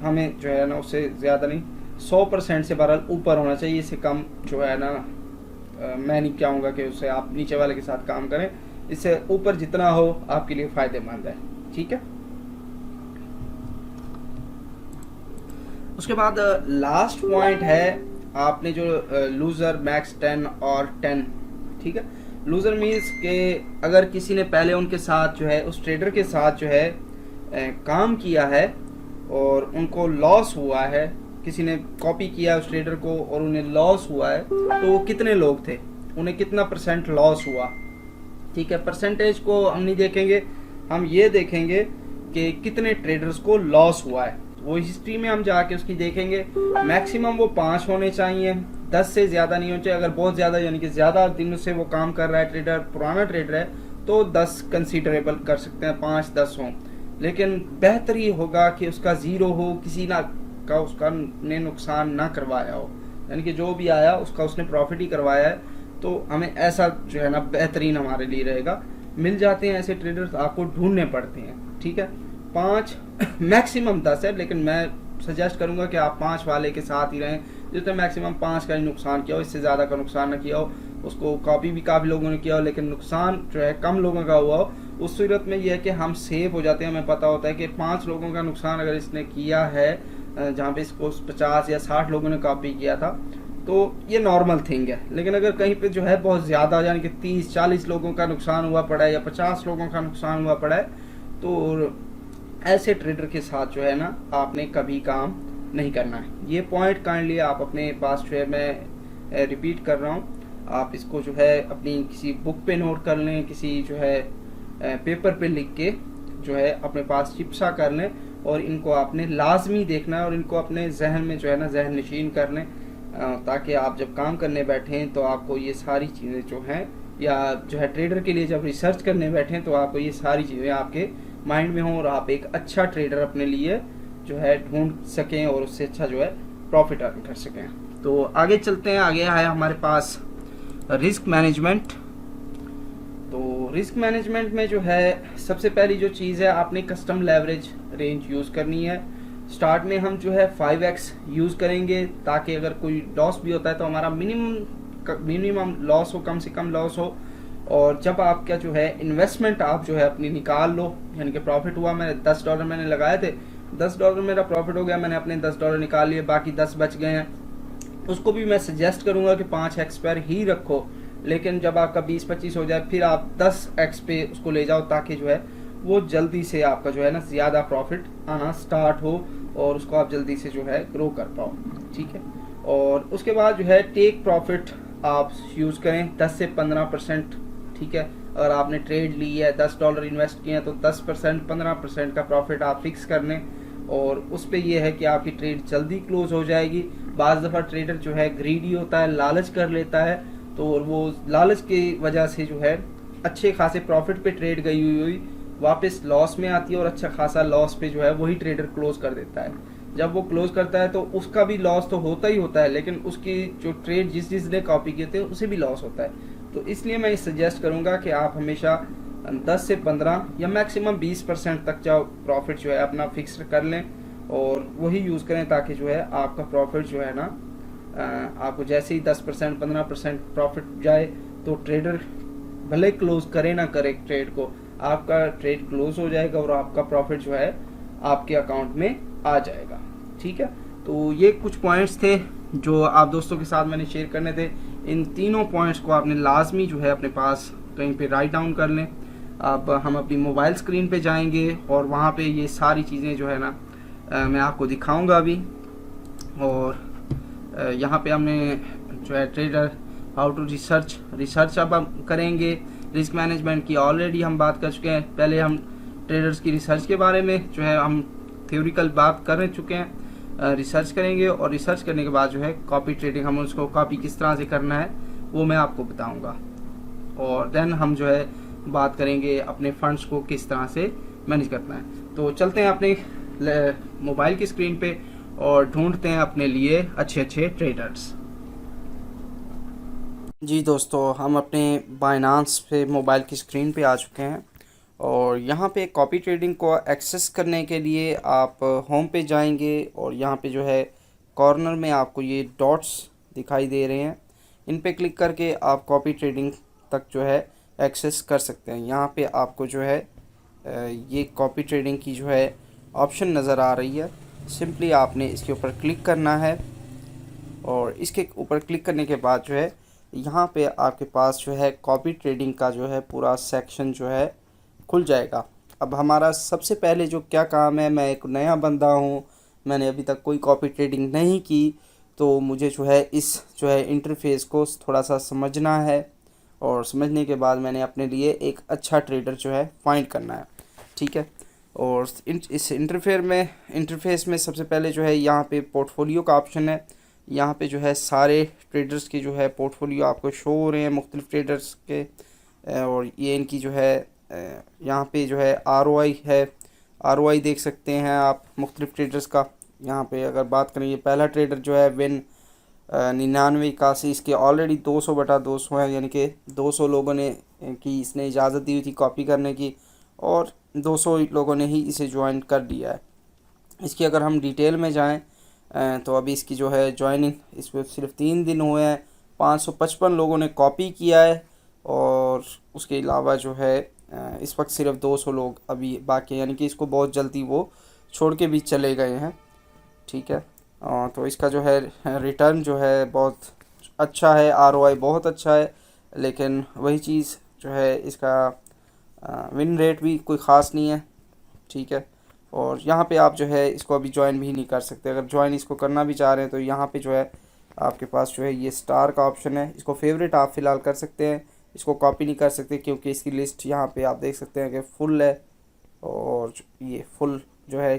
हमें जो है ना उससे ज़्यादा नहीं, 100% से बहरहाल ऊपर होना चाहिए। इससे कम जो है ना मैं नहीं चाहूँगा कि उससे आप नीचे वाले के साथ काम करें। इससे ऊपर जितना हो आपके लिए फ़ायदेमंद है। ठीक है। उसके बाद लास्ट पॉइंट है आपने जो लूज़र मैक्स 10 और 10। ठीक है। लूज़र मीन्स के अगर किसी ने पहले उनके साथ जो है उस ट्रेडर के साथ जो है काम किया है और उनको लॉस हुआ है, किसी ने कॉपी किया उस ट्रेडर को और उन्हें लॉस हुआ है, तो वो कितने लोग थे, उन्हें कितना % लॉस हुआ। ठीक है। परसेंटेज को हम नहीं देखेंगे, हम ये देखेंगे कि कितने ट्रेडर्स को लॉस हुआ है। वो हिस्ट्री में हम जाके उसकी देखेंगे। मैक्सिमम वो 5 होने चाहिए, 10 से ज़्यादा नहीं होने चाहिए। अगर बहुत ज़्यादा यानी कि ज़्यादा दिनों से वो काम कर रहा है ट्रेडर, पुराना ट्रेडर है, तो 10 कंसीडरेबल कर सकते हैं, 5-10 हों। लेकिन बेहतर ये होगा कि उसका 0 हो, किसी ना का उसका ने नुकसान ना करवाया हो, यानी कि जो भी आया उसका उसने प्रॉफिट ही करवाया है। तो हमें ऐसा जो है ना बेहतरीन हमारे लिए रहेगा। मिल जाते हैं ऐसे ट्रेडर्स, आपको ढूंढने पड़ते हैं। ठीक है। 5 मैक्सिमम 10 है, लेकिन मैं सजेस्ट करूंगा कि आप 5 वाले के साथ ही रहें, जिसने मैक्सिमम 5 का ही नुकसान किया हो, इससे ज़्यादा का नुकसान ना किया हो। उसको कॉपी भी काफ़ी लोगों ने किया हो लेकिन नुकसान जो है कम लोगों का हुआ हो। उस सूरत में यह है कि हम सेफ हो जाते हैं। हमें पता होता है कि 5 लोगों का नुकसान अगर इसने किया है, जहाँ पे इसको 50 या 60 लोगों ने कॉपी किया था, तो ये नॉर्मल थिंग है। लेकिन अगर कहीं पे जो है बहुत ज़्यादा यानी कि 30-40 लोगों का नुकसान हुआ पड़ा है या 50 लोगों का नुकसान हुआ पड़ा है, तो ऐसे ट्रेडर के साथ जो है ना आपने कभी काम नहीं करना है। ये पॉइंट काइंडली आप अपने पास जो है, मैं रिपीट कर रहा हूँ, आप इसको जो है अपनी किसी बुक पे नोट कर लें, किसी जो है पेपर पे लिख के जो है अपने पास चिप्सा कर लें, और इनको आपने लाजमी देखना है और इनको अपने जहन में जो है ना जहन नशीन कर लें, ताकि आप जब काम करने बैठें तो आपको ये सारी चीज़ें जो हैं, या जो है ट्रेडर के लिए जब रिसर्च करने बैठें तो आपको ये सारी चीज़ें आपके माइंड में हों और आप एक अच्छा ट्रेडर अपने लिए जो है ढूंढ सकें और उससे अच्छा जो है प्रॉफिट अर्न कर सकें। तो आगे चलते हैं। आगे है हमारे पास रिस्क मैनेजमेंट। तो रिस्क मैनेजमेंट में जो है सबसे पहली जो चीज़ है, आपने कस्टम लेवरेज रेंज यूज़ करनी है। स्टार्ट में हम जो है 5x यूज़ करेंगे, ताकि अगर कोई लॉस भी होता है तो हमारा मिनिमम लॉस हो, कम से कम लॉस हो। और जब आपका जो है इन्वेस्टमेंट आप जो है अपनी निकाल लो, यानी कि प्रॉफिट हुआ, मैंने $10 मैंने लगाए थे, $10 मेरा प्रॉफिट हो गया, मैंने अपने $10 निकाल लिए, बाकी 10 बच गए हैं, उसको भी मैं सजेस्ट करूंगा कि 5x पर ही रखो। लेकिन जब आपका 20-25 हो जाए फिर आप 10x पे उसको ले जाओ, ताकि जो है वो जल्दी से आपका जो है ना ज़्यादा प्रॉफिट आना स्टार्ट हो और उसको आप जल्दी से जो है ग्रो कर पाओ। ठीक है। और उसके बाद जो है टेक प्रॉफिट आप यूज़ करें 10 से 15%। ठीक है। अगर आपने ट्रेड ली है, $10 इन्वेस्ट किए हैं, तो 10% 15% का प्रॉफिट आप फिक्स कर लें, और उस पर यह है कि आपकी ट्रेड जल्दी क्लोज हो जाएगी। बाज़ दफ़ा ट्रेडर जो है ग्रीडी होता है, लालच कर लेता है, तो वो लालच की वजह से जो है अच्छे खासे प्रॉफिट पे ट्रेड गई हुई वापस लॉस में आती है, और अच्छा खासा लॉस पे जो है वही ट्रेडर क्लोज कर देता है। जब वो क्लोज करता है तो उसका भी लॉस तो होता ही होता है, लेकिन उसकी जो ट्रेड जिसने कॉपी किए थे उसे भी लॉस होता है। तो इसलिए मैं सजेस्ट करूंगा कि आप हमेशा 10 से 15 या मैक्सिमम 20% तक जो प्रॉफिट जो है अपना फिक्स कर लें और वही यूज़ करें, ताकि जो है आपका प्रॉफिट जो है ना आपको जैसे ही 10% 15% प्रॉफिट जाए तो ट्रेडर भले क्लोज करे ना करे ट्रेड को, आपका ट्रेड क्लोज हो जाएगा और आपका प्रॉफिट जो है आपके अकाउंट में आ जाएगा। ठीक है। तो ये कुछ पॉइंट्स थे जो आप दोस्तों के साथ मैंने शेयर करने थे। इन तीनों पॉइंट्स को आपने लाजमी जो है अपने पास कहीं पे राइट डाउन कर लें। अब हम अपनी मोबाइल स्क्रीन पे जाएंगे और वहाँ पे ये सारी चीज़ें जो है ना मैं आपको दिखाऊंगा अभी। और यहाँ पे हमने जो है ट्रेडर हाउ टू रिसर्च अब हम करेंगे। रिस्क मैनेजमेंट की ऑलरेडी हम बात कर चुके हैं, पहले हम ट्रेडर्स की रिसर्च के बारे में जो है हम थ्योरिकल बात कर चुके हैं। रिसर्च करेंगे और रिसर्च करने के बाद जो है कॉपी ट्रेडिंग, हम उसको कॉपी किस तरह से करना है वो मैं आपको बताऊंगा। और देन हम जो है बात करेंगे अपने फंड्स को किस तरह से मैनेज करना है। तो चलते हैं अपने मोबाइल की स्क्रीन पे और ढूंढते हैं अपने लिए अच्छे अच्छे ट्रेडर्स। जी दोस्तों, हम अपने बाइनांस पे मोबाइल की स्क्रीन पे आ चुके हैं और यहाँ पे कॉपी ट्रेडिंग को एक्सेस करने के लिए आप होम पे जाएंगे और यहाँ पे जो है कॉर्नर में आपको ये डॉट्स दिखाई दे रहे हैं, इन पे क्लिक करके आप कॉपी ट्रेडिंग तक जो है एक्सेस कर सकते हैं। यहाँ पे आपको जो है ये कॉपी ट्रेडिंग की जो है ऑप्शन नज़र आ रही है। सिंपली आपने इसके ऊपर क्लिक करना है और इसके ऊपर क्लिक करने के बाद जो है यहाँ पे आपके पास जो है कॉपी ट्रेडिंग का जो है पूरा सेक्शन जो है खुल जाएगा। अब हमारा सबसे पहले जो क्या काम है, मैं एक नया बंदा हूँ, मैंने अभी तक कोई कॉपी ट्रेडिंग नहीं की, तो मुझे जो है इस जो है इंटरफेस को थोड़ा सा समझना है और समझने के बाद मैंने अपने लिए एक अच्छा ट्रेडर जो है फाइंड करना है। ठीक है, और इस इंटरफेस में सबसे पहले जो है यहाँ पे पोर्टफोलियो का ऑप्शन है। यहाँ पे जो है सारे ट्रेडर्स की जो है पोर्टफोलियो आपको शो हो रहे हैं, मुख्तलिफ ट्रेडर्स के, और ये इनकी जो है यहाँ पे जो है आरओआई है, आरओआई देख सकते हैं आप मुख्तलिफ ट्रेडर्स का। यहाँ पे अगर बात करें, ये पहला ट्रेडर जो है विन 99 81, इसके ऑलरेडी 200/200 है, यानी कि 200 लोगों ने की इसने इजाज़त दी हुई थी कॉपी करने की और 200 लोगों ने ही इसे ज्वाइन कर लिया है। इसकी अगर हम डिटेल में जाएं तो अभी इसकी जो है ज्वाइनिंग, इस पर सिर्फ 3 दिन हुए हैं, 555 लोगों ने कॉपी किया है और उसके अलावा जो है इस वक्त सिर्फ 200 लोग अभी बाकी, यानी कि इसको बहुत जल्दी वो छोड़ के भी चले गए हैं। ठीक है, तो इसका जो है रिटर्न जो है बहुत अच्छा है, आरओआई बहुत अच्छा है, लेकिन वही चीज़ जो है इसका विन रेट भी कोई ख़ास नहीं है। ठीक है, और यहाँ पे आप जो है इसको अभी ज्वाइन भी नहीं कर सकते। अगर ज्वाइन इसको करना भी चाह रहे हैं तो यहाँ पे जो है आपके पास जो है ये स्टार का ऑप्शन है, इसको फेवरेट आप फ़िलहाल कर सकते हैं, इसको कॉपी नहीं कर सकते क्योंकि इसकी लिस्ट यहाँ पे आप देख सकते हैं कि फुल है और ये फुल जो है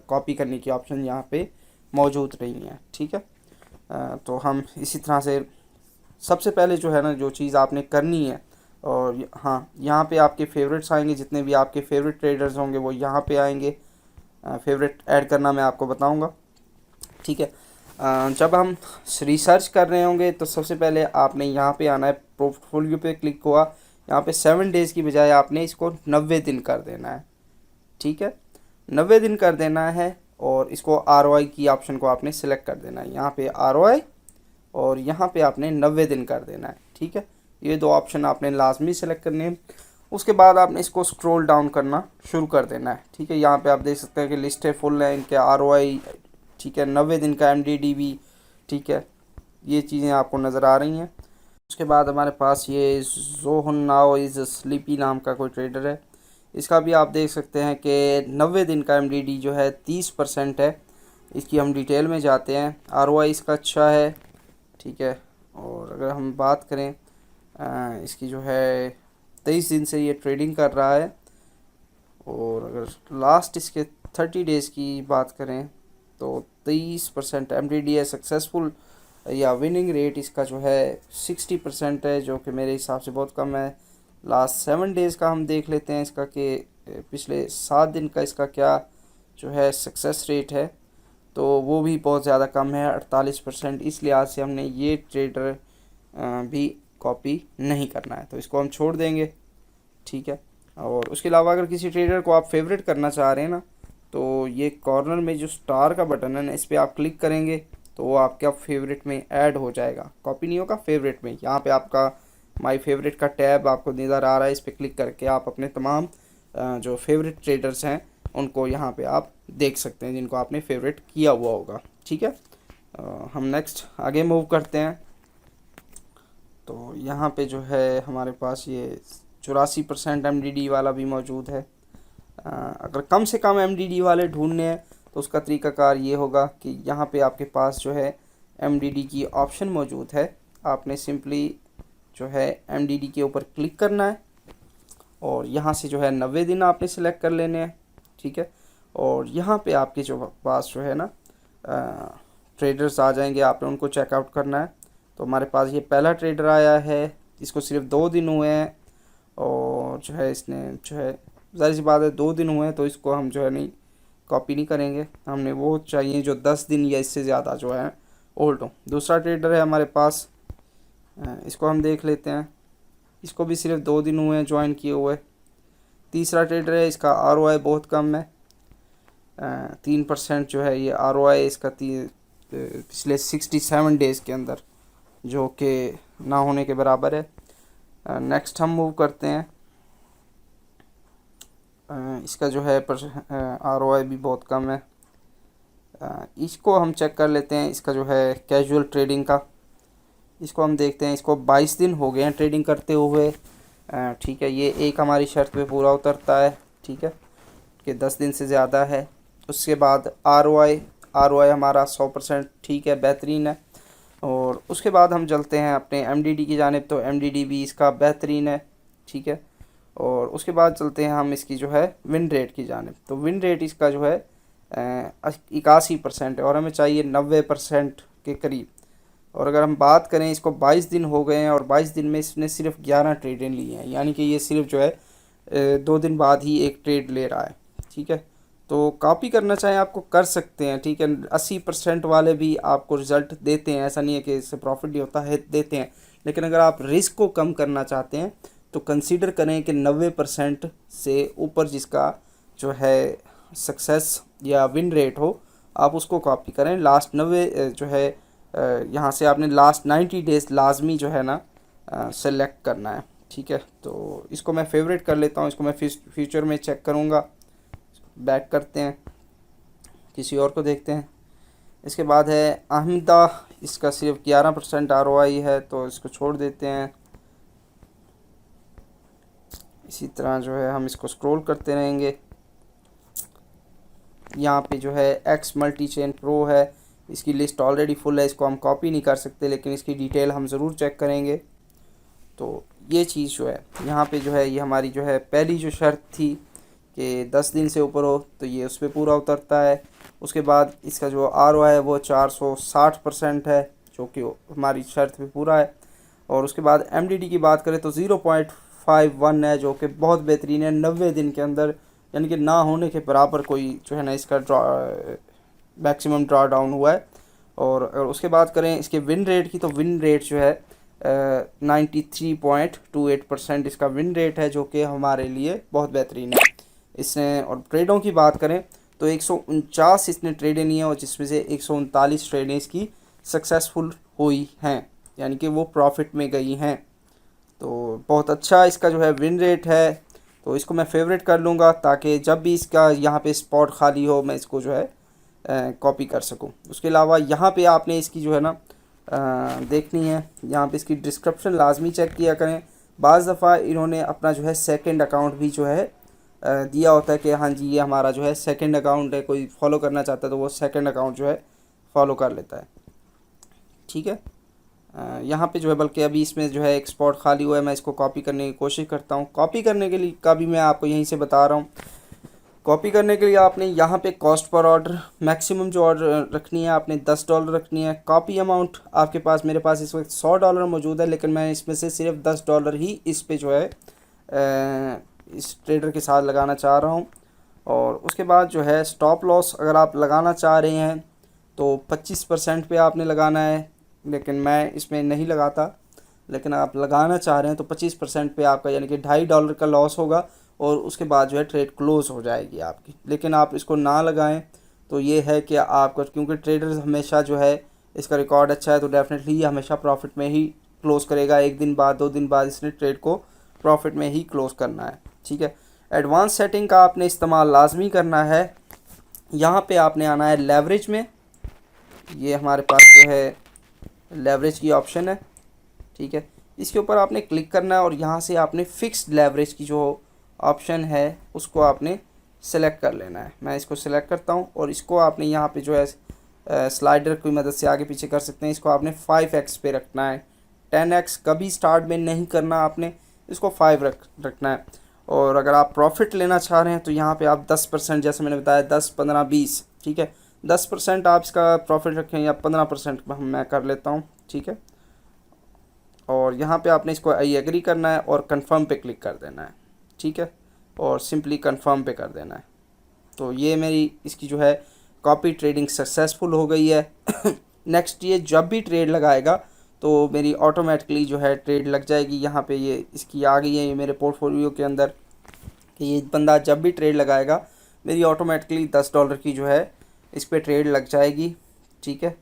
कॉपी करने की ऑप्शन यहाँ पे मौजूद नहीं है। ठीक है, तो हम इसी तरह से सबसे पहले जो है ना, जो चीज़ आपने करनी है, और हाँ, यहाँ पे आपके फेवरेट्स आएंगे, जितने भी आपके फेवरेट ट्रेडर्स होंगे वो यहाँ पे आएंगे। फेवरेट ऐड करना मैं आपको बताऊंगा। ठीक है, जब हम रिसर्च कर रहे होंगे तो सबसे पहले आपने यहाँ पे आना है, पोर्टफोलियो पे क्लिक हुआ, यहाँ पे 7 डेज़ की बजाय आपने इसको 90 दिन कर देना है। ठीक है, 90 दिन कर देना है और इसको आरओआई की ऑप्शन को आपने सिलेक्ट कर देना है, यहाँ पे आरओआई और यहाँ पे आपने 90 दिन कर देना है। ठीक है, ये 2 ऑप्शन आपने लाजमी सेलेक्ट करने हैं। उसके बाद आपने इसको स्क्रॉल डाउन करना शुरू कर देना है। ठीक है, यहाँ पे आप देख सकते हैं कि लिस्ट है, फुल है इनके आरओआई। ठीक है, 90 दिन का एमडीडी भी। ठीक है, ये चीज़ें आपको नज़र आ रही हैं। उसके बाद हमारे पास ये जोहन नाउ इज़ स्लीपी नाम का कोई ट्रेडर है, इसका भी आप देख सकते हैं कि 90 दिन का एमडीडी जो है 30% है। इसकी हम डिटेल में जाते हैं, आरओआई इसका अच्छा है। ठीक है, और अगर हम बात करें इसकी जो है 23 दिन से ये ट्रेडिंग कर रहा है, और अगर लास्ट इसके 30 डेज़ की बात करें तो 23% एमडीडी है। सक्सेसफुल या विनिंग रेट इसका जो है 60% है, जो कि मेरे हिसाब से बहुत कम है। लास्ट 7 डेज़ का हम देख लेते हैं इसका कि पिछले 7 दिन का इसका क्या जो है सक्सेस रेट है, तो वो भी बहुत ज़्यादा कम है, 48%। इस लिहाज से हमने ये ट्रेडर भी कॉपी नहीं करना है, तो इसको हम छोड़ देंगे। ठीक है, और उसके अलावा अगर किसी ट्रेडर को आप फेवरेट करना चाह रहे हैं ना, तो ये कॉर्नर में जो स्टार का बटन है ना, इस पर आप क्लिक करेंगे तो वो आपके फेवरेट में ऐड हो जाएगा, कॉपी नहीं होगा, फेवरेट में। यहाँ पे आपका माय फेवरेट का टैब आपको नज़र आ रहा है, इस पर क्लिक करके आप अपने तमाम जो फेवरेट ट्रेडर्स हैं उनको यहाँ पे आप देख सकते हैं, जिनको आपने फेवरेट किया हुआ होगा। ठीक है, हम नेक्स्ट आगे मूव करते हैं। तो यहाँ पे जो है हमारे पास ये 84% एमडीडी वाला भी मौजूद है। अगर कम से कम एमडीडी वाले ढूंढने हैं तो उसका तरीकाकार ये होगा कि यहाँ पे आपके पास जो है एमडीडी की ऑप्शन मौजूद है, आपने सिंपली जो है एमडीडी के ऊपर क्लिक करना है और यहाँ से जो है 90 दिन आपने सेलेक्ट कर लेने हैं। ठीक है, और यहाँ पे आपके जो पास जो है ना ट्रेडर्स आ जाएंगे, आपने उनको चेकआउट करना है। तो हमारे पास ये पहला ट्रेडर आया है, इसको सिर्फ 2 दिन हुए हैं और जो है इसने जो है, ज़ाहिर सी बात है 2 दिन हुए हैं तो इसको हम जो है नहीं कॉपी नहीं करेंगे, हमने वो चाहिए जो 10 दिन या इससे ज़्यादा जो है ओल्ड हो। दूसरा ट्रेडर है हमारे पास, इसको हम देख लेते हैं। इसको भी सिर्फ 2 दिन हुए हैं ज्वाइन किए हुए। तीसरा ट्रेडर है, इसका ROI बहुत कम है, 3% जो है ये ROI इसका पिछले 67 डेज़ के अंदर, जो कि ना होने के बराबर है। नेक्स्ट हम मूव करते हैं। इसका जो है ROI भी बहुत कम है। इसको हम चेक कर लेते हैं, इसका जो है कैजुअल ट्रेडिंग का, इसको हम देखते हैं। इसको 22 दिन हो गए हैं ट्रेडिंग करते हुए, ठीक है। ये एक हमारी शर्त पे पूरा उतरता है, ठीक है, कि 10 दिन से ज़्यादा है। उसके बाद ROI हमारा 100% ठीक है, बेहतरीन है। और उसके बाद हम चलते हैं अपने MDD की जानिब, तो MDD भी इसका बेहतरीन है, ठीक है। और उसके बाद चलते हैं हम इसकी जो है विन रेट की जानिब, तो विन रेट इसका जो है 81% है और हमें चाहिए 90% के करीब। और अगर हम बात करें, इसको 22 दिन हो गए हैं और 22 दिन में इसने सिर्फ 11 ट्रेडें ली हैं, यानी कि ये सिर्फ जो है 2 दिन बाद ही एक ट्रेड ले रहा है, ठीक है। तो कॉपी करना चाहें आपको कर सकते हैं, ठीक है। 80% वाले भी आपको रिज़ल्ट देते हैं, ऐसा नहीं है कि इससे प्रॉफिट नहीं होता है, देते हैं। लेकिन अगर आप रिस्क को कम करना चाहते हैं तो कंसीडर करें कि 90% से ऊपर जिसका जो है सक्सेस या विन रेट हो, आप उसको कॉपी करें। लास्ट 90 जो है यहाँ से आपने लास्ट 90 डेज़ लाजमी जो है ना सेलेक्ट करना है, ठीक है। तो इसको मैं फेवरेट कर लेता हूँ, इसको मैं फ्यूचर में चेक करूँगा। बैक करते हैं, किसी और को देखते हैं। इसके बाद है अहमदा, इसका सिर्फ 11% ROI है, तो इसको छोड़ देते हैं। इसी तरह जो है हम इसको स्क्रॉल करते रहेंगे। यहाँ पे जो है एक्स मल्टी चेन प्रो है, इसकी लिस्ट ऑलरेडी फुल है, इसको हम कॉपी नहीं कर सकते, लेकिन इसकी डिटेल हम ज़रूर चेक करेंगे। तो ये चीज़ जो है यहाँ पे जो है, ये हमारी जो है पहली जो शर्त थी कि 10 दिन से ऊपर हो, तो ये उस पर पूरा उतरता है। उसके बाद इसका जो ROI है वो 460% है, जो कि हमारी शर्त पे पूरा है। और उसके बाद MDD की बात करें तो 0.51 है, जो कि बहुत बेहतरीन है 90 दिन के अंदर, यानी कि ना होने के बराबर कोई जो है ना इसका मैक्सिमम ड्रा डाउन हुआ है। और उसके बाद करें इसके विन रेट की, तो विन रेट जो है 93.28% इसका विन रेट है, जो कि हमारे लिए बहुत बेहतरीन है इसने। और ट्रेडों की बात करें तो 149 इसने ट्रेडें ली हैं, और जिसमें से 139 ट्रेडें इसकी सक्सेसफुल हुई हैं, यानी कि वो प्रॉफिट में गई हैं। तो बहुत अच्छा इसका जो है विन रेट है, तो इसको मैं फेवरेट कर लूँगा, ताकि जब भी इसका यहाँ पे स्पॉट खाली हो मैं इसको जो है कॉपी कर सकूँ। उसके अलावा यहाँ पे आपने इसकी जो है ना देखनी है, यहाँ पे इसकी डिस्क्रिप्शन लाजमी चेक किया करें। बाज़ दफ़ा इन्होंने अपना जो है सेकंड अकाउंट भी जो है दिया होता है कि हाँ जी ये हमारा जो है सेकंड अकाउंट है, कोई फॉलो करना चाहता है तो वो सेकंड अकाउंट जो है फॉलो कर लेता है, ठीक है। यहाँ पे जो है, बल्कि अभी इसमें जो है एक स्पॉट खाली हुआ है, मैं इसको कॉपी करने की कोशिश करता हूँ। कॉपी करने के लिए का भी मैं आपको यहीं से बता रहा हूँ। कॉपी करने के लिए आपने यहाँ पे कॉस्ट पर ऑर्डर मैक्सिमम जो ऑर्डर रखनी है आपने $10 रखनी है। कॉपी अमाउंट आपके पास, मेरे पास इस वक्त $100 मौजूद है, लेकिन मैं इसमें से सिर्फ $10 ही इस पे जो है इस ट्रेडर के साथ लगाना चाह रहा हूँ। और उसके बाद जो है स्टॉप लॉस अगर आप लगाना चाह रहे हैं तो 25% पे आपने लगाना है, लेकिन मैं इसमें नहीं लगाता। लेकिन आप लगाना चाह रहे हैं तो 25% पे आपका यानी कि $2.5 का लॉस होगा, और उसके बाद जो है ट्रेड क्लोज हो जाएगी आपकी। लेकिन आप इसको ना लगाएं तो ये है कि आपका, क्योंकि ट्रेडर्स हमेशा जो है इसका रिकॉर्ड अच्छा है तो डेफिनेटली ये हमेशा प्रॉफिट में ही क्लोज़ करेगा। 1 दिन बाद 2 दिन बाद इसने ट्रेड को प्रॉफिट में ही क्लोज़ करना है, ठीक है। एडवांस सेटिंग का आपने इस्तेमाल लाजमी करना है। यहाँ पे आपने आना है लेवरेज में, ये हमारे पास जो है लेवरेज की ऑप्शन है, ठीक है। इसके ऊपर आपने क्लिक करना है और यहाँ से आपने फिक्स्ड लेवरेज की जो ऑप्शन है उसको आपने सेलेक्ट कर लेना है। मैं इसको सेलेक्ट करता हूँ और इसको आपने यहाँ पे जो है स्लाइडर की मदद से आगे पीछे कर सकते हैं। इसको आपने 5x पे रखना है, 10x कभी स्टार्ट में नहीं करना, आपने इसको 5 रखना है। और अगर आप प्रॉफिट लेना चाह रहे हैं तो यहाँ पे आप 10%, जैसे मैंने बताया 10, 15, 20, ठीक है, 10% आप इसका प्रॉफिट रखें, या 15% मैं कर लेता हूँ, ठीक है। और यहाँ पे आपने इसको आई एग्री करना है और कंफर्म पे क्लिक कर देना है, ठीक है, और सिंपली कंफर्म पे कर देना है। तो ये मेरी इसकी जो है कॉपी ट्रेडिंग सक्सेसफुल हो गई है। नेक्स्ट ये जब भी ट्रेड लगाएगा तो मेरी ऑटोमेटिकली जो है ट्रेड लग जाएगी। यहाँ पे ये इसकी आ गई है ये मेरे पोर्टफोलियो के अंदर कि ये बंदा जब भी ट्रेड लगाएगा मेरी ऑटोमेटिकली $10 की जो है इस पर ट्रेड लग जाएगी। ठीक है,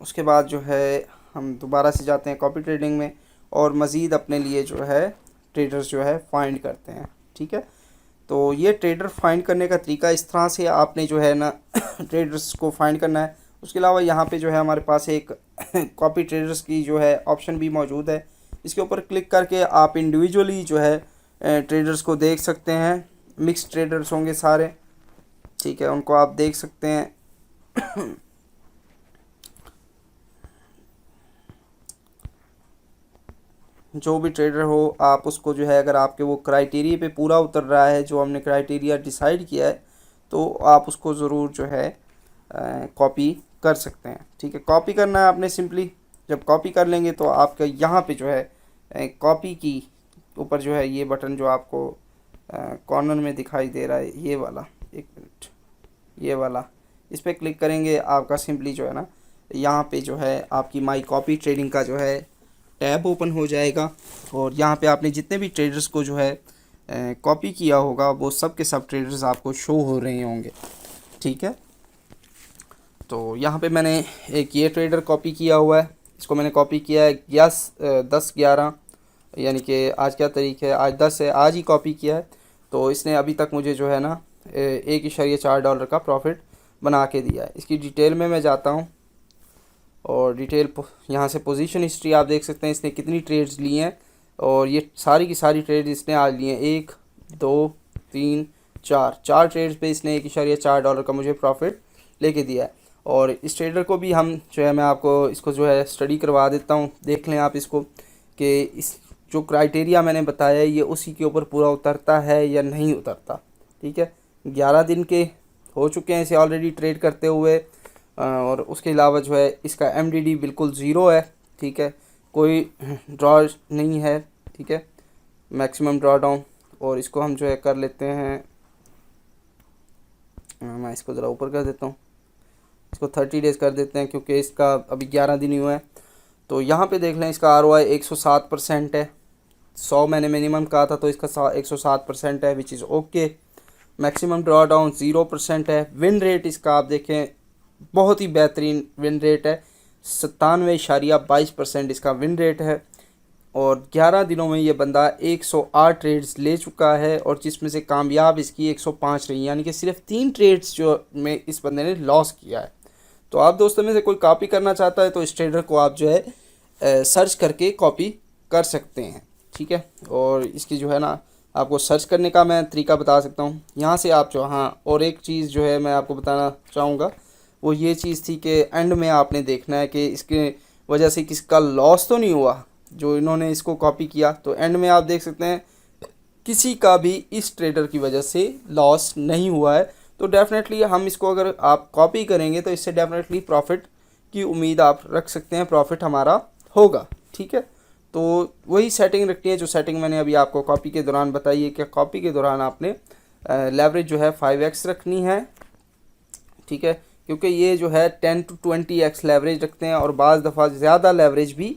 उसके बाद जो है हम दोबारा से जाते हैं कॉपी ट्रेडिंग में और मज़ीद अपने लिए जो है ट्रेडर्स जो है फाइंड करते हैं। ठीक है, तो ये ट्रेडर फाइंड करने का तरीका इस तरह से आपने जो है ना ट्रेडर्स को फाइंड करना है। उसके अलावा यहाँ पे जो है हमारे पास एक कॉपी ट्रेडर्स की जो है ऑप्शन भी मौजूद है। इसके ऊपर क्लिक करके आप इंडिविजुअली जो है ट्रेडर्स को देख सकते हैं। मिक्स ट्रेडर्स होंगे सारे, ठीक है, उनको आप देख सकते हैं। जो भी ट्रेडर हो आप उसको जो है अगर आपके वो क्राइटेरिया पे पूरा उतर रहा है जो हमने क्राइटेरिया डिसाइड किया है तो आप उसको ज़रूर जो है कॉपी कर सकते हैं। ठीक है, कॉपी करना है आपने सिंपली। जब कॉपी कर लेंगे तो आपका यहाँ पे जो है कॉपी की ऊपर जो है ये बटन जो आपको कॉर्नर में दिखाई दे रहा है ये वाला, एक मिनट, ये वाला, इस पर क्लिक करेंगे आपका सिंपली जो है ना यहाँ पे जो है आपकी माई कॉपी ट्रेडिंग का जो है टैब ओपन हो जाएगा और यहाँ पे आपने जितने भी ट्रेडर्स को जो है कॉपी किया होगा वो सब के सब ट्रेडर्स आपको शो हो रहे होंगे। ठीक है, तो यहाँ पे मैंने एक ये ट्रेडर कॉपी किया हुआ है, इसको मैंने कॉपी किया है 10/11 यानी कि आज क्या तारीख है, आज 10 है, आज ही कॉपी किया है। तो इसने अभी तक मुझे जो है ना $1.4 का प्रॉफिट बना के दिया है। इसकी डिटेल में मैं जाता हूँ और डिटेल यहाँ से पोजीशन हिस्ट्री आप देख सकते हैं इसने कितनी ट्रेड्स ली हैं और ये सारी की सारी ट्रेड इसने आज ली हैं 1 2 3 4 ट्रेड्स पे इसने $1.4 का मुझे प्रॉफिट लेके दिया है। और इस ट्रेडर को भी हम जो है मैं आपको इसको जो है स्टडी करवा देता हूँ, देख लें आप इसको कि इस जो क्राइटेरिया मैंने बताया ये उसी के ऊपर पूरा उतरता है या नहीं उतरता। ठीक है, 11 दिन के हो चुके हैं इसे ऑलरेडी ट्रेड करते हुए और उसके अलावा जो है इसका MDD बिल्कुल ज़ीरो है। ठीक है, कोई ड्रॉ नहीं है। ठीक है, मैक्सिमम ड्रॉ डाउन, और इसको हम जो है कर लेते हैं, मैं इसको ज़रा ऊपर कर देता हूँ, इसको 30 डेज़ कर देते हैं क्योंकि इसका अभी 11 दिन ही हुआ है। तो यहाँ पे देख लें इसका ROI 107% है। 100 मैंने मिनिमम कहा था तो इसका 107% है, which is okay. Maximum draw down 0% है। विन रेट इसका आप देखें बहुत ही बेहतरीन विन रेट है, 97.22% इसका विन रेट है। और 11 दिनों में ये बंदा 108 ट्रेड्स ले चुका है और जिसमें से कामयाब इसकी 105 रही, यानी कि सिर्फ 3 ट्रेड्स जो में इस बंदे ने लॉस किया है। तो आप दोस्तों में से कोई कॉपी करना चाहता है तो इस ट्रेडर को आप जो है सर्च करके कॉपी कर सकते हैं। ठीक है, और इसकी जो है ना आपको सर्च करने का मैं तरीका बता सकता हूँ। यहाँ से आप जो, हाँ, और एक चीज़ जो है मैं आपको बताना चाहूँगा वो ये चीज़ थी कि एंड में आपने देखना है कि इसके वजह से किसका लॉस तो नहीं हुआ जो इन्होंने इसको कॉपी किया। तो एंड में आप देख सकते हैं किसी का भी इस ट्रेडर की वजह से लॉस नहीं हुआ है। तो डेफिनेटली हम इसको अगर आप कॉपी करेंगे तो इससे डेफिनेटली प्रॉफिट की उम्मीद आप रख सकते हैं, प्रॉफिट हमारा होगा। ठीक है, तो वही सेटिंग रखनी है जो सेटिंग मैंने अभी आपको कॉपी के दौरान बताई है कि कॉपी के दौरान आपने लेवरेज जो है 5x रखनी है। ठीक है, क्योंकि ये जो है 10 to 20x लेवरेज रखते हैं और बाज़ दफ़ा ज़्यादा लेवरेज भी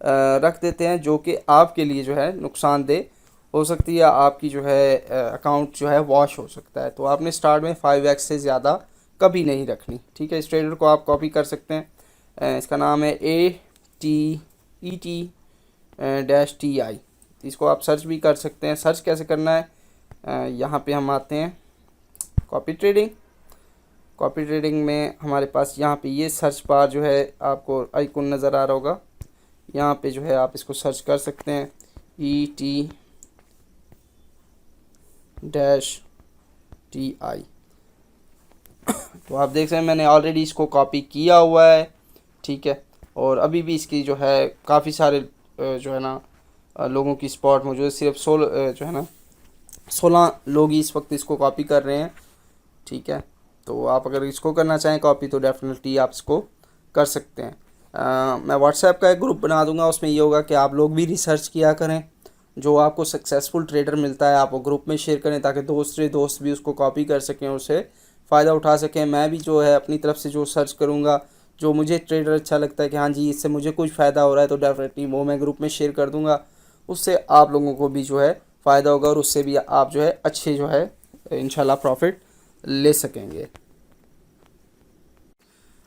रख देते हैं जो कि आपके लिए जो है नुकसानदेह हो सकती है, आपकी जो है अकाउंट जो है वॉश हो सकता है। तो आपने स्टार्ट में 5x से ज़्यादा कभी नहीं रखनी। ठीक है, इस ट्रेडर को आप कॉपी कर सकते हैं, इसका नाम है ATET-TI। इसको आप सर्च भी कर सकते हैं। सर्च कैसे करना है, यहाँ पे हम आते हैं कॉपी ट्रेडिंग। कॉपी ट्रेडिंग में हमारे पास यहाँ पे ये सर्च बार जो है आपको आइकन नज़र आ रहा होगा, यहाँ पे जो है आप इसको सर्च कर सकते हैं ET-TI। तो आप देख सकते हैं मैंने ऑलरेडी इसको कॉपी किया हुआ है। ठीक है, और अभी भी इसकी जो है काफ़ी सारे जो है ना लोगों की स्पॉट मौजूद है, सिर्फ 16 लोग ही इस वक्त इसको कॉपी कर रहे हैं। ठीक है, तो आप अगर इसको करना चाहें कॉपी तो डेफिनेटली आप इसको कर सकते हैं। मैं व्हाट्सएप का एक ग्रुप बना दूंगा, उसमें ये होगा कि आप लोग भी रिसर्च किया करें जो आपको सक्सेसफुल ट्रेडर मिलता है आप वो ग्रुप में शेयर करें ताकि दूसरे दोस्त भी उसको कॉपी कर सकें, उससे फ़ायदा उठा सकें। मैं भी जो है अपनी तरफ से जो सर्च करूँगा, जो मुझे ट्रेडर अच्छा लगता है कि हाँ जी इससे मुझे कुछ फ़ायदा हो रहा है, तो डेफिनेटली वो मैं ग्रुप में शेयर कर दूँगा। उससे आप लोगों को भी जो है फ़ायदा होगा और उससे भी आप जो है अच्छे जो है इंशाल्लाह प्रॉफिट ले सकेंगे।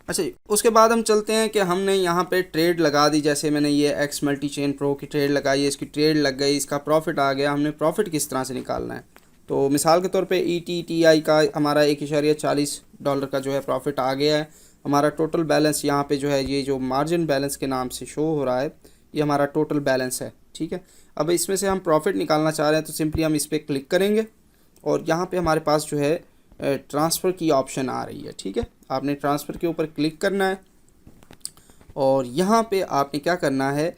अच्छा, उसके बाद हम चलते हैं कि हमने यहाँ पे ट्रेड लगा दी। जैसे मैंने ये एक्स मल्टी चेन प्रो की ट्रेड लगाई है, इसकी ट्रेड लग गई, इसका प्रॉफिट आ गया। हमने प्रॉफिट किस तरह से निकालना है, तो मिसाल के तौर पे ETTI का हमारा $1.40 का जो है प्रॉफिट आ गया है। हमारा टोटल बैलेंस यहाँ पे जो है ये जो मार्जिन बैलेंस के नाम से शो हो रहा है, ये हमारा टोटल बैलेंस है। ठीक है, अब इसमें से हम प्रॉफिट निकालना चाह रहे हैं तो सिंपली हम इस पर क्लिक करेंगे और यहाँ पे हमारे पास जो है ट्रांसफ़र की ऑप्शन आ रही है। ठीक है, आपने ट्रांसफ़र के ऊपर क्लिक करना है और यहाँ पे आपने क्या करना है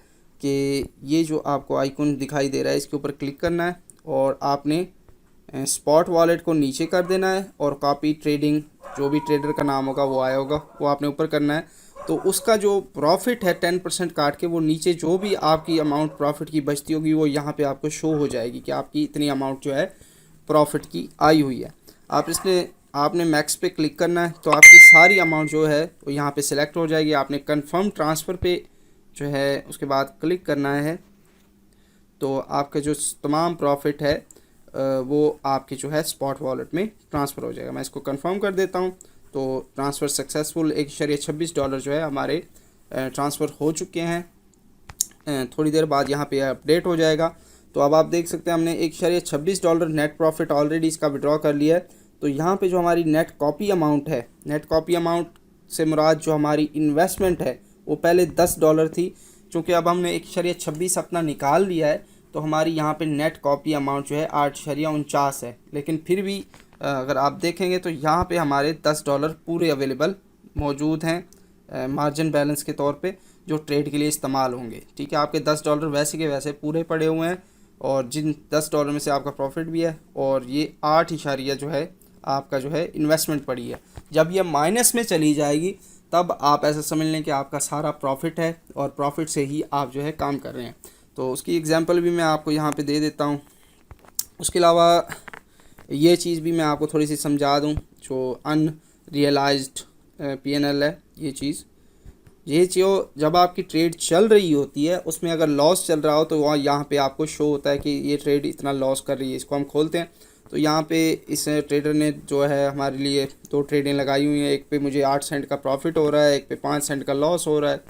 कि ये जो आपको आइकन दिखाई दे रहा है इसके ऊपर क्लिक करना है और आपने स्पॉट वॉलेट को नीचे कर देना है और कॉपी ट्रेडिंग जो भी ट्रेडर का नाम होगा वो आया होगा वो आपने ऊपर करना है। तो उसका जो प्रॉफिट है 10% काट के वो नीचे जो भी आपकी अमाउंट प्रॉफिट की बचती होगी वो यहाँ पे आपको शो हो जाएगी कि आपकी इतनी अमाउंट जो है प्रॉफिट की आई हुई है। आपने मैक्स पे क्लिक करना है तो आपकी सारी अमाउंट जो है वो यहाँ पे सिलेक्ट हो जाएगी। आपने कंफर्म ट्रांसफ़र पे जो है उसके बाद क्लिक करना है तो आपका जो तमाम प्रॉफिट है वो आपके जो है स्पॉट वॉलेट में ट्रांसफ़र हो जाएगा। मैं इसको कंफर्म कर देता हूँ। तो ट्रांसफ़र सक्सेसफुल $1.26 जो है हमारे ट्रांसफ़र हो चुके हैं। थोड़ी देर बाद यहाँ पे अपडेट हो जाएगा। तो अब आप देख सकते हैं हमने $1.26 नेट प्रॉफिट ऑलरेडी इसका विड्रॉ कर लिया है। तो यहाँ पे जो हमारी नेट कॉपी अमाउंट है, नेट कॉपी अमाउंट से मुराद जो हमारी इन्वेस्टमेंट है वो पहले $10 थी। चूँकि अब हमने 1.26 अपना निकाल लिया है तो हमारी यहाँ पे नेट कॉपी अमाउंट जो है 8.49 है। लेकिन फिर भी अगर आप देखेंगे तो यहाँ पे हमारे $10 पूरे अवेलेबल मौजूद हैं मार्जिन बैलेंस के तौर पे जो ट्रेड के लिए इस्तेमाल होंगे। ठीक है, आपके $10 वैसे के वैसे पूरे पड़े हुए हैं और जिन $10 में से आपका प्रॉफिट भी है और ये 8 इशारिया जो है आपका जो है इन्वेस्टमेंट पड़ी है। जब ये माइनस में चली जाएगी तब आप ऐसा समझ लें कि आपका सारा प्रॉफिट है और प्रॉफिट से ही आप जो है काम कर रहे हैं। तो उसकी एग्जांपल भी मैं आपको यहाँ पे दे देता हूँ। उसके अलावा ये चीज़ भी मैं आपको थोड़ी सी समझा दूँ, जो अनरियलाइज्ड PNL है ये चीज़ जब आपकी ट्रेड चल रही होती है उसमें अगर लॉस चल रहा हो तो वहाँ यहाँ पे आपको शो होता है कि ये ट्रेड इतना लॉस कर रही है। इसको हम खोलते हैं तो यहाँ पे इस ट्रेडर ने जो है हमारे लिए 2 ट्रेडें लगाई हुई हैं। एक पे मुझे 8 सेंट का प्रॉफिट हो रहा है, एक पे 5 सेंट का लॉस हो रहा है।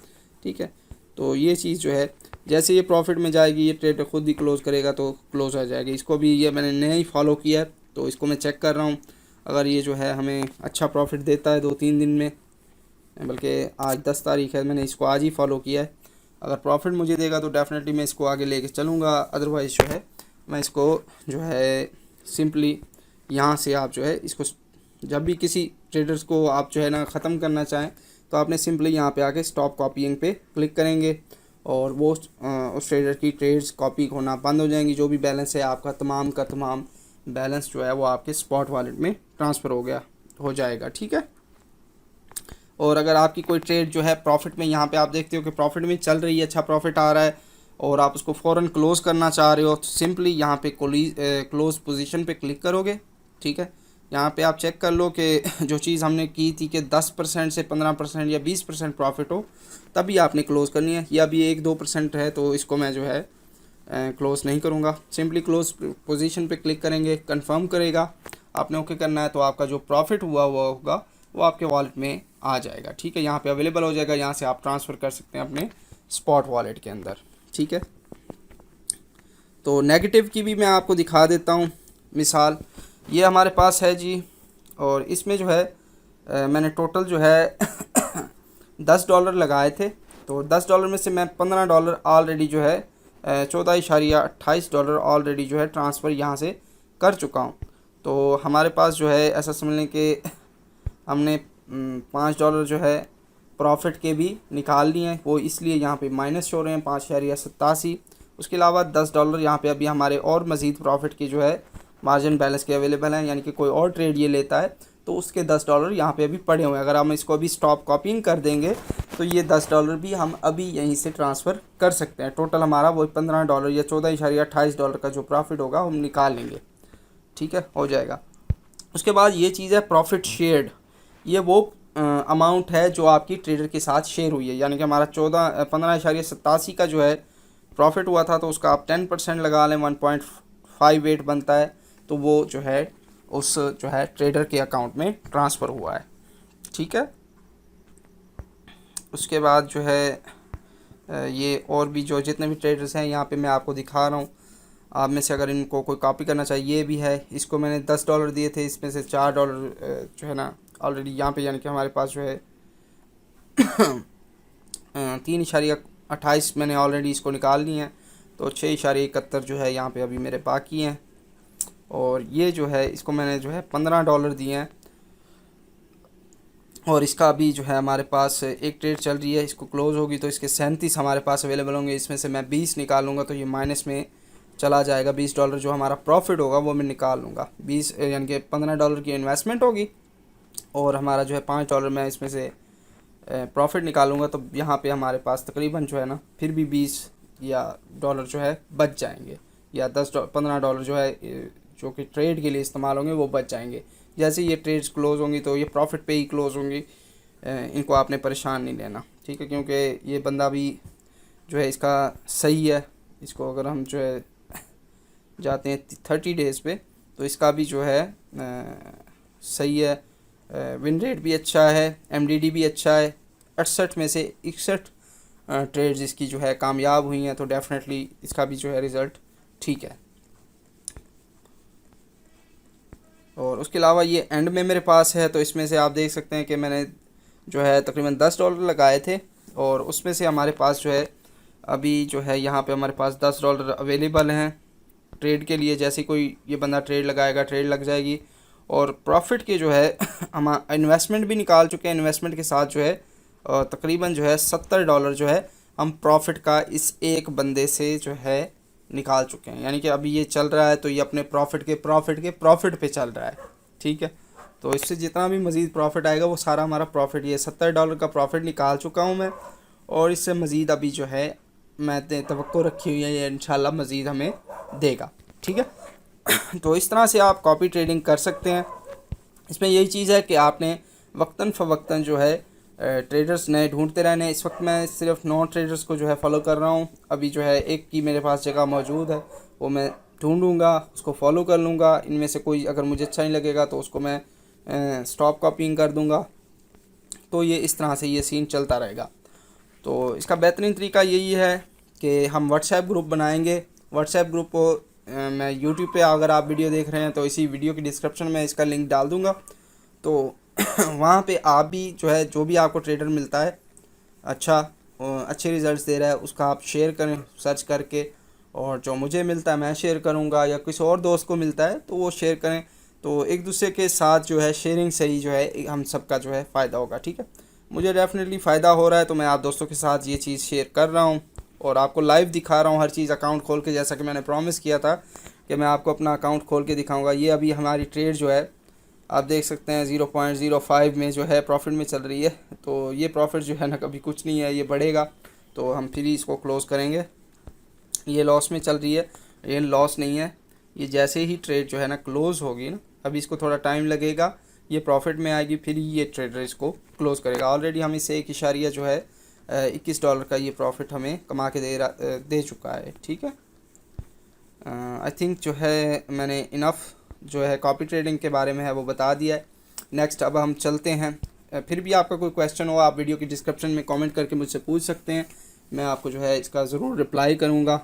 ठीक है, तो ये चीज़ जो है जैसे ये प्रॉफिट में जाएगी ये ट्रेडर खुद ही क्लोज़ करेगा तो क्लोज़ हो जाएगी। इसको भी ये मैंने नया ही फॉलो किया है तो इसको मैं चेक कर रहा हूँ। अगर ये जो है हमें अच्छा प्रॉफिट देता है 2-3 दिन में, बल्कि आज 10 तारीख है, मैंने इसको आज ही फॉलो किया है। अगर प्रॉफिट मुझे देगा तो डेफिनेटली मैं इसको आगे लेके चलूँगा। अदरवाइज़ जो है मैं इसको जो है सिंपली यहाँ से आप जो है इसको जब भी किसी ट्रेडर्स को आप जो है ना ख़त्म करना चाहें तो आपने सिंपली यहाँ पे आके स्टॉप कॉपीइंग पे क्लिक करेंगे और वो उस ट्रेडर की ट्रेड्स कॉपी होना बंद हो जाएंगी। जो भी बैलेंस है आपका तमाम का तमाम बैलेंस जो है वो आपके स्पॉट वॉलेट में ट्रांसफ़र हो जाएगा। ठीक है, और अगर आपकी कोई ट्रेड जो है प्रॉफिट में, यहाँ पे आप देखते हो कि प्रॉफिट में चल रही है, अच्छा प्रॉफिट आ रहा है और आप उसको फ़ौरन क्लोज़ करना चाह रहे हो तो सिंपली यहाँ पे क्लोज़ पोजीशन पे क्लिक करोगे। ठीक है, यहाँ पे आप चेक कर लो कि जो चीज़ हमने की थी कि 10% से 15% या 20% प्रॉफिट हो तभी आपने क्लोज़ करनी है। या अभी 1-2% है तो इसको मैं जो है क्लोज़ नहीं करूँगा। सिंपली क्लोज़ पोजीशन पे क्लिक करेंगे, कंफर्म करेगा, आपने ओके करना है तो आपका जो प्रॉफिट हुआ होगा वो आपके वॉलेट में आ जाएगा। ठीक है, यहाँ पे अवेलेबल हो जाएगा, यहाँ से आप ट्रांसफ़र कर सकते हैं अपने स्पॉट वॉलेट के अंदर। ठीक है, तो नेगेटिव की भी मैं आपको दिखा देता हूँ मिसाल। ये हमारे पास है जी और इसमें जो है मैंने टोटल जो है $10 लगाए थे तो $10 में से मैं $15 ऑलरेडी जो है $14.28 ऑलरेडी जो है ट्रांसफ़र यहाँ से कर चुका हूँ। तो हमारे पास जो है ऐसा समझ लें कि हमने $5 जो है प्रॉफिट के भी निकाल लिए हैं, वो इसलिए यहाँ पे माइनस हो रहे हैं 5.87। उसके अलावा $10 यहाँ पे अभी हमारे और मज़ीद प्रॉफिट के जो है मार्जिन बैलेंस के अवेलेबल हैं, यानी कि कोई और ट्रेड ये लेता है तो उसके $10 यहाँ पे अभी पड़े हुए हैं। अगर हम इसको अभी स्टॉप कॉपिंग कर देंगे तो ये $10 भी हम अभी यहीं से ट्रांसफ़र कर सकते हैं। टोटल हमारा वो $15 या 14.28 का जो प्रॉफिट होगा हम निकाल लेंगे। ठीक है, हो जाएगा। उसके बाद ये चीज़ है प्रॉफिट शेयर्ड। ये वो अमाउंट है जो आपकी ट्रेडर के साथ शेयर हुई है, यानी कि हमारा 15.87 का जो है प्रॉफिट हुआ था, तो उसका आप 10% लगा लें, 1.58 बनता है, तो वो जो है उस जो है ट्रेडर के अकाउंट में ट्रांसफ़र हुआ है। ठीक है। उसके बाद जो है ये और भी जो जितने भी ट्रेडर्स हैं यहाँ पे मैं आपको दिखा रहा हूँ। आप में से अगर इनको कोई कॉपी करना चाहिए, ये भी है। इसको मैंने $10 दिए थे, इसमें से $4 जो है ना ऑलरेडी यहाँ पे, यानी कि हमारे पास जो है 3.28 मैंने ऑलरेडी इसको निकाल ली हैं, तो 6.71 जो है यहाँ पे अभी मेरे बाकी हैं। और ये जो है इसको मैंने जो है $15 दिए हैं, और इसका अभी जो है हमारे पास एक ट्रेड चल रही है, इसको क्लोज़ होगी तो इसके 37 हमारे पास अवेलेबल होंगे। इसमें से मैं 20 निकालूंगा तो ये माइनस में चला जाएगा। $20 जो हमारा प्रॉफिट होगा वो मैं निकाल लूँगा। 20 यानी कि $15 की इन्वेस्टमेंट होगी, और हमारा जो है $5 मैं इसमें से प्रॉफिट निकालूंगा, तो यहाँ पे हमारे पास तकरीबन जो है ना फिर भी 20 या डॉलर जो है बच जाएंगे, या $15 जो है जो कि ट्रेड के लिए इस्तेमाल होंगे वो बच जाएंगे। जैसे ये ट्रेड्स क्लोज़ होंगी तो ये प्रॉफिट पे ही क्लोज़ होंगी, इनको आपने परेशान नहीं लेना। ठीक है, क्योंकि ये बंदा भी जो है इसका सही है। इसको अगर हम जो है जाते हैं 30 डेज़ पे, तो इसका भी जो है सही है। विन रेट भी अच्छा है, MDD भी अच्छा है। 68 में से 61 ट्रेड्स इसकी जो है कामयाब हुई हैं, तो डेफिनेटली इसका भी जो है रिज़ल्ट ठीक है। और उसके अलावा ये एंड में मेरे पास है, तो इसमें से आप देख सकते हैं कि मैंने जो है तकरीबन $10 लगाए थे, और उसमें से हमारे पास जो है अभी जो है यहाँ पे हमारे पास $10 अवेलेबल हैं ट्रेड के लिए। जैसे कोई ये बंदा ट्रेड लगाएगा, ट्रेड लग जाएगी। और प्रॉफिट के जो है हम इन्वेस्टमेंट भी निकाल चुके हैं। इन्वेस्टमेंट के साथ जो है तकरीबन जो है $70 जो है हम प्रॉफिट का इस एक बंदे से जो है निकाल चुके हैं। यानी कि अभी ये चल रहा है तो ये अपने प्रॉफिट पे चल रहा है। ठीक है, तो इससे जितना भी मज़ीद प्रॉफिट आएगा वो सारा हमारा प्रॉफिट, ये $70 का प्रॉफिट निकाल चुका हूँ मैं, और इससे मज़ीद अभी जो है मैं तवक्को रखी हुई है ये इंशाल्लाह मज़ीद हमें देगा। ठीक है। तो इस तरह से आप कॉपी ट्रेडिंग कर सकते हैं। इसमें यही चीज़ है कि आपने वक्तन फ़वक्तन जो है ट्रेडर्स नए ढूंढते रहने। इस वक्त मैं सिर्फ 9 ट्रेडर्स को जो है फॉलो कर रहा हूँ। अभी जो है एक की मेरे पास जगह मौजूद है, वो मैं ढूंढूंगा, उसको फॉलो कर लूँगा। इनमें से कोई अगर मुझे अच्छा नहीं लगेगा तो उसको मैं स्टॉप कॉपिंग कर दूँगा। तो ये इस तरह से ये सीन चलता रहेगा। तो इसका बेहतरीन तरीका यही है कि हम व्हाट्सएप ग्रुप बनाएंगे। व्हाट्सएप ग्रुप को मैं यूट्यूब पे अगर आप वीडियो देख रहे हैं तो इसी वीडियो की डिस्क्रिप्शन में इसका लिंक डाल दूँगा। तो वहाँ पे आप भी जो है जो भी आपको ट्रेडर मिलता है अच्छे रिज़ल्ट्स दे रहा है उसका आप शेयर करें सर्च करके, और जो मुझे मिलता है मैं शेयर करूँगा, या किसी और दोस्त को मिलता है तो वो शेयर करें। तो एक दूसरे के साथ जो है शेयरिंग से ही जो है हम सबका जो है फ़ायदा होगा। ठीक है, मुझे डेफिनेटली फ़ायदा हो रहा है तो मैं आप दोस्तों के साथ ये चीज़ शेयर कर रहा हूँ, और आपको लाइव दिखा रहा हूँ हर चीज़ अकाउंट खोल के, जैसा कि मैंने प्रॉमिस किया था कि मैं आपको अपना अकाउंट खोल के दिखाऊंगा। ये अभी हमारी ट्रेड जो है आप देख सकते हैं 0.05 में जो है प्रॉफिट में चल रही है। तो ये प्रॉफिट जो है ना कभी कुछ नहीं है, ये बढ़ेगा तो हम फिर इसको क्लोज़ करेंगे। ये लॉस में चल रही है, ये लॉस नहीं है। ये जैसे ही ट्रेड जो है ना क्लोज़ होगी ना, अभी इसको थोड़ा टाइम लगेगा, ये प्रॉफिट में आएगी, फिर ये ट्रेडर इसको क्लोज़ करेगा। ऑलरेडी हम इसे 1 जो है $21 का ये प्रॉफिट हमें कमा के दे चुका है। ठीक है, आई थिंक जो है मैंने इनफ जो है कॉपी ट्रेडिंग के बारे में है वो बता दिया है। नेक्स्ट अब हम चलते हैं। फिर भी आपका कोई क्वेश्चन हो आप वीडियो की डिस्क्रिप्शन में कमेंट करके मुझसे पूछ सकते हैं, मैं आपको जो है इसका ज़रूर रिप्लाई करूँगा।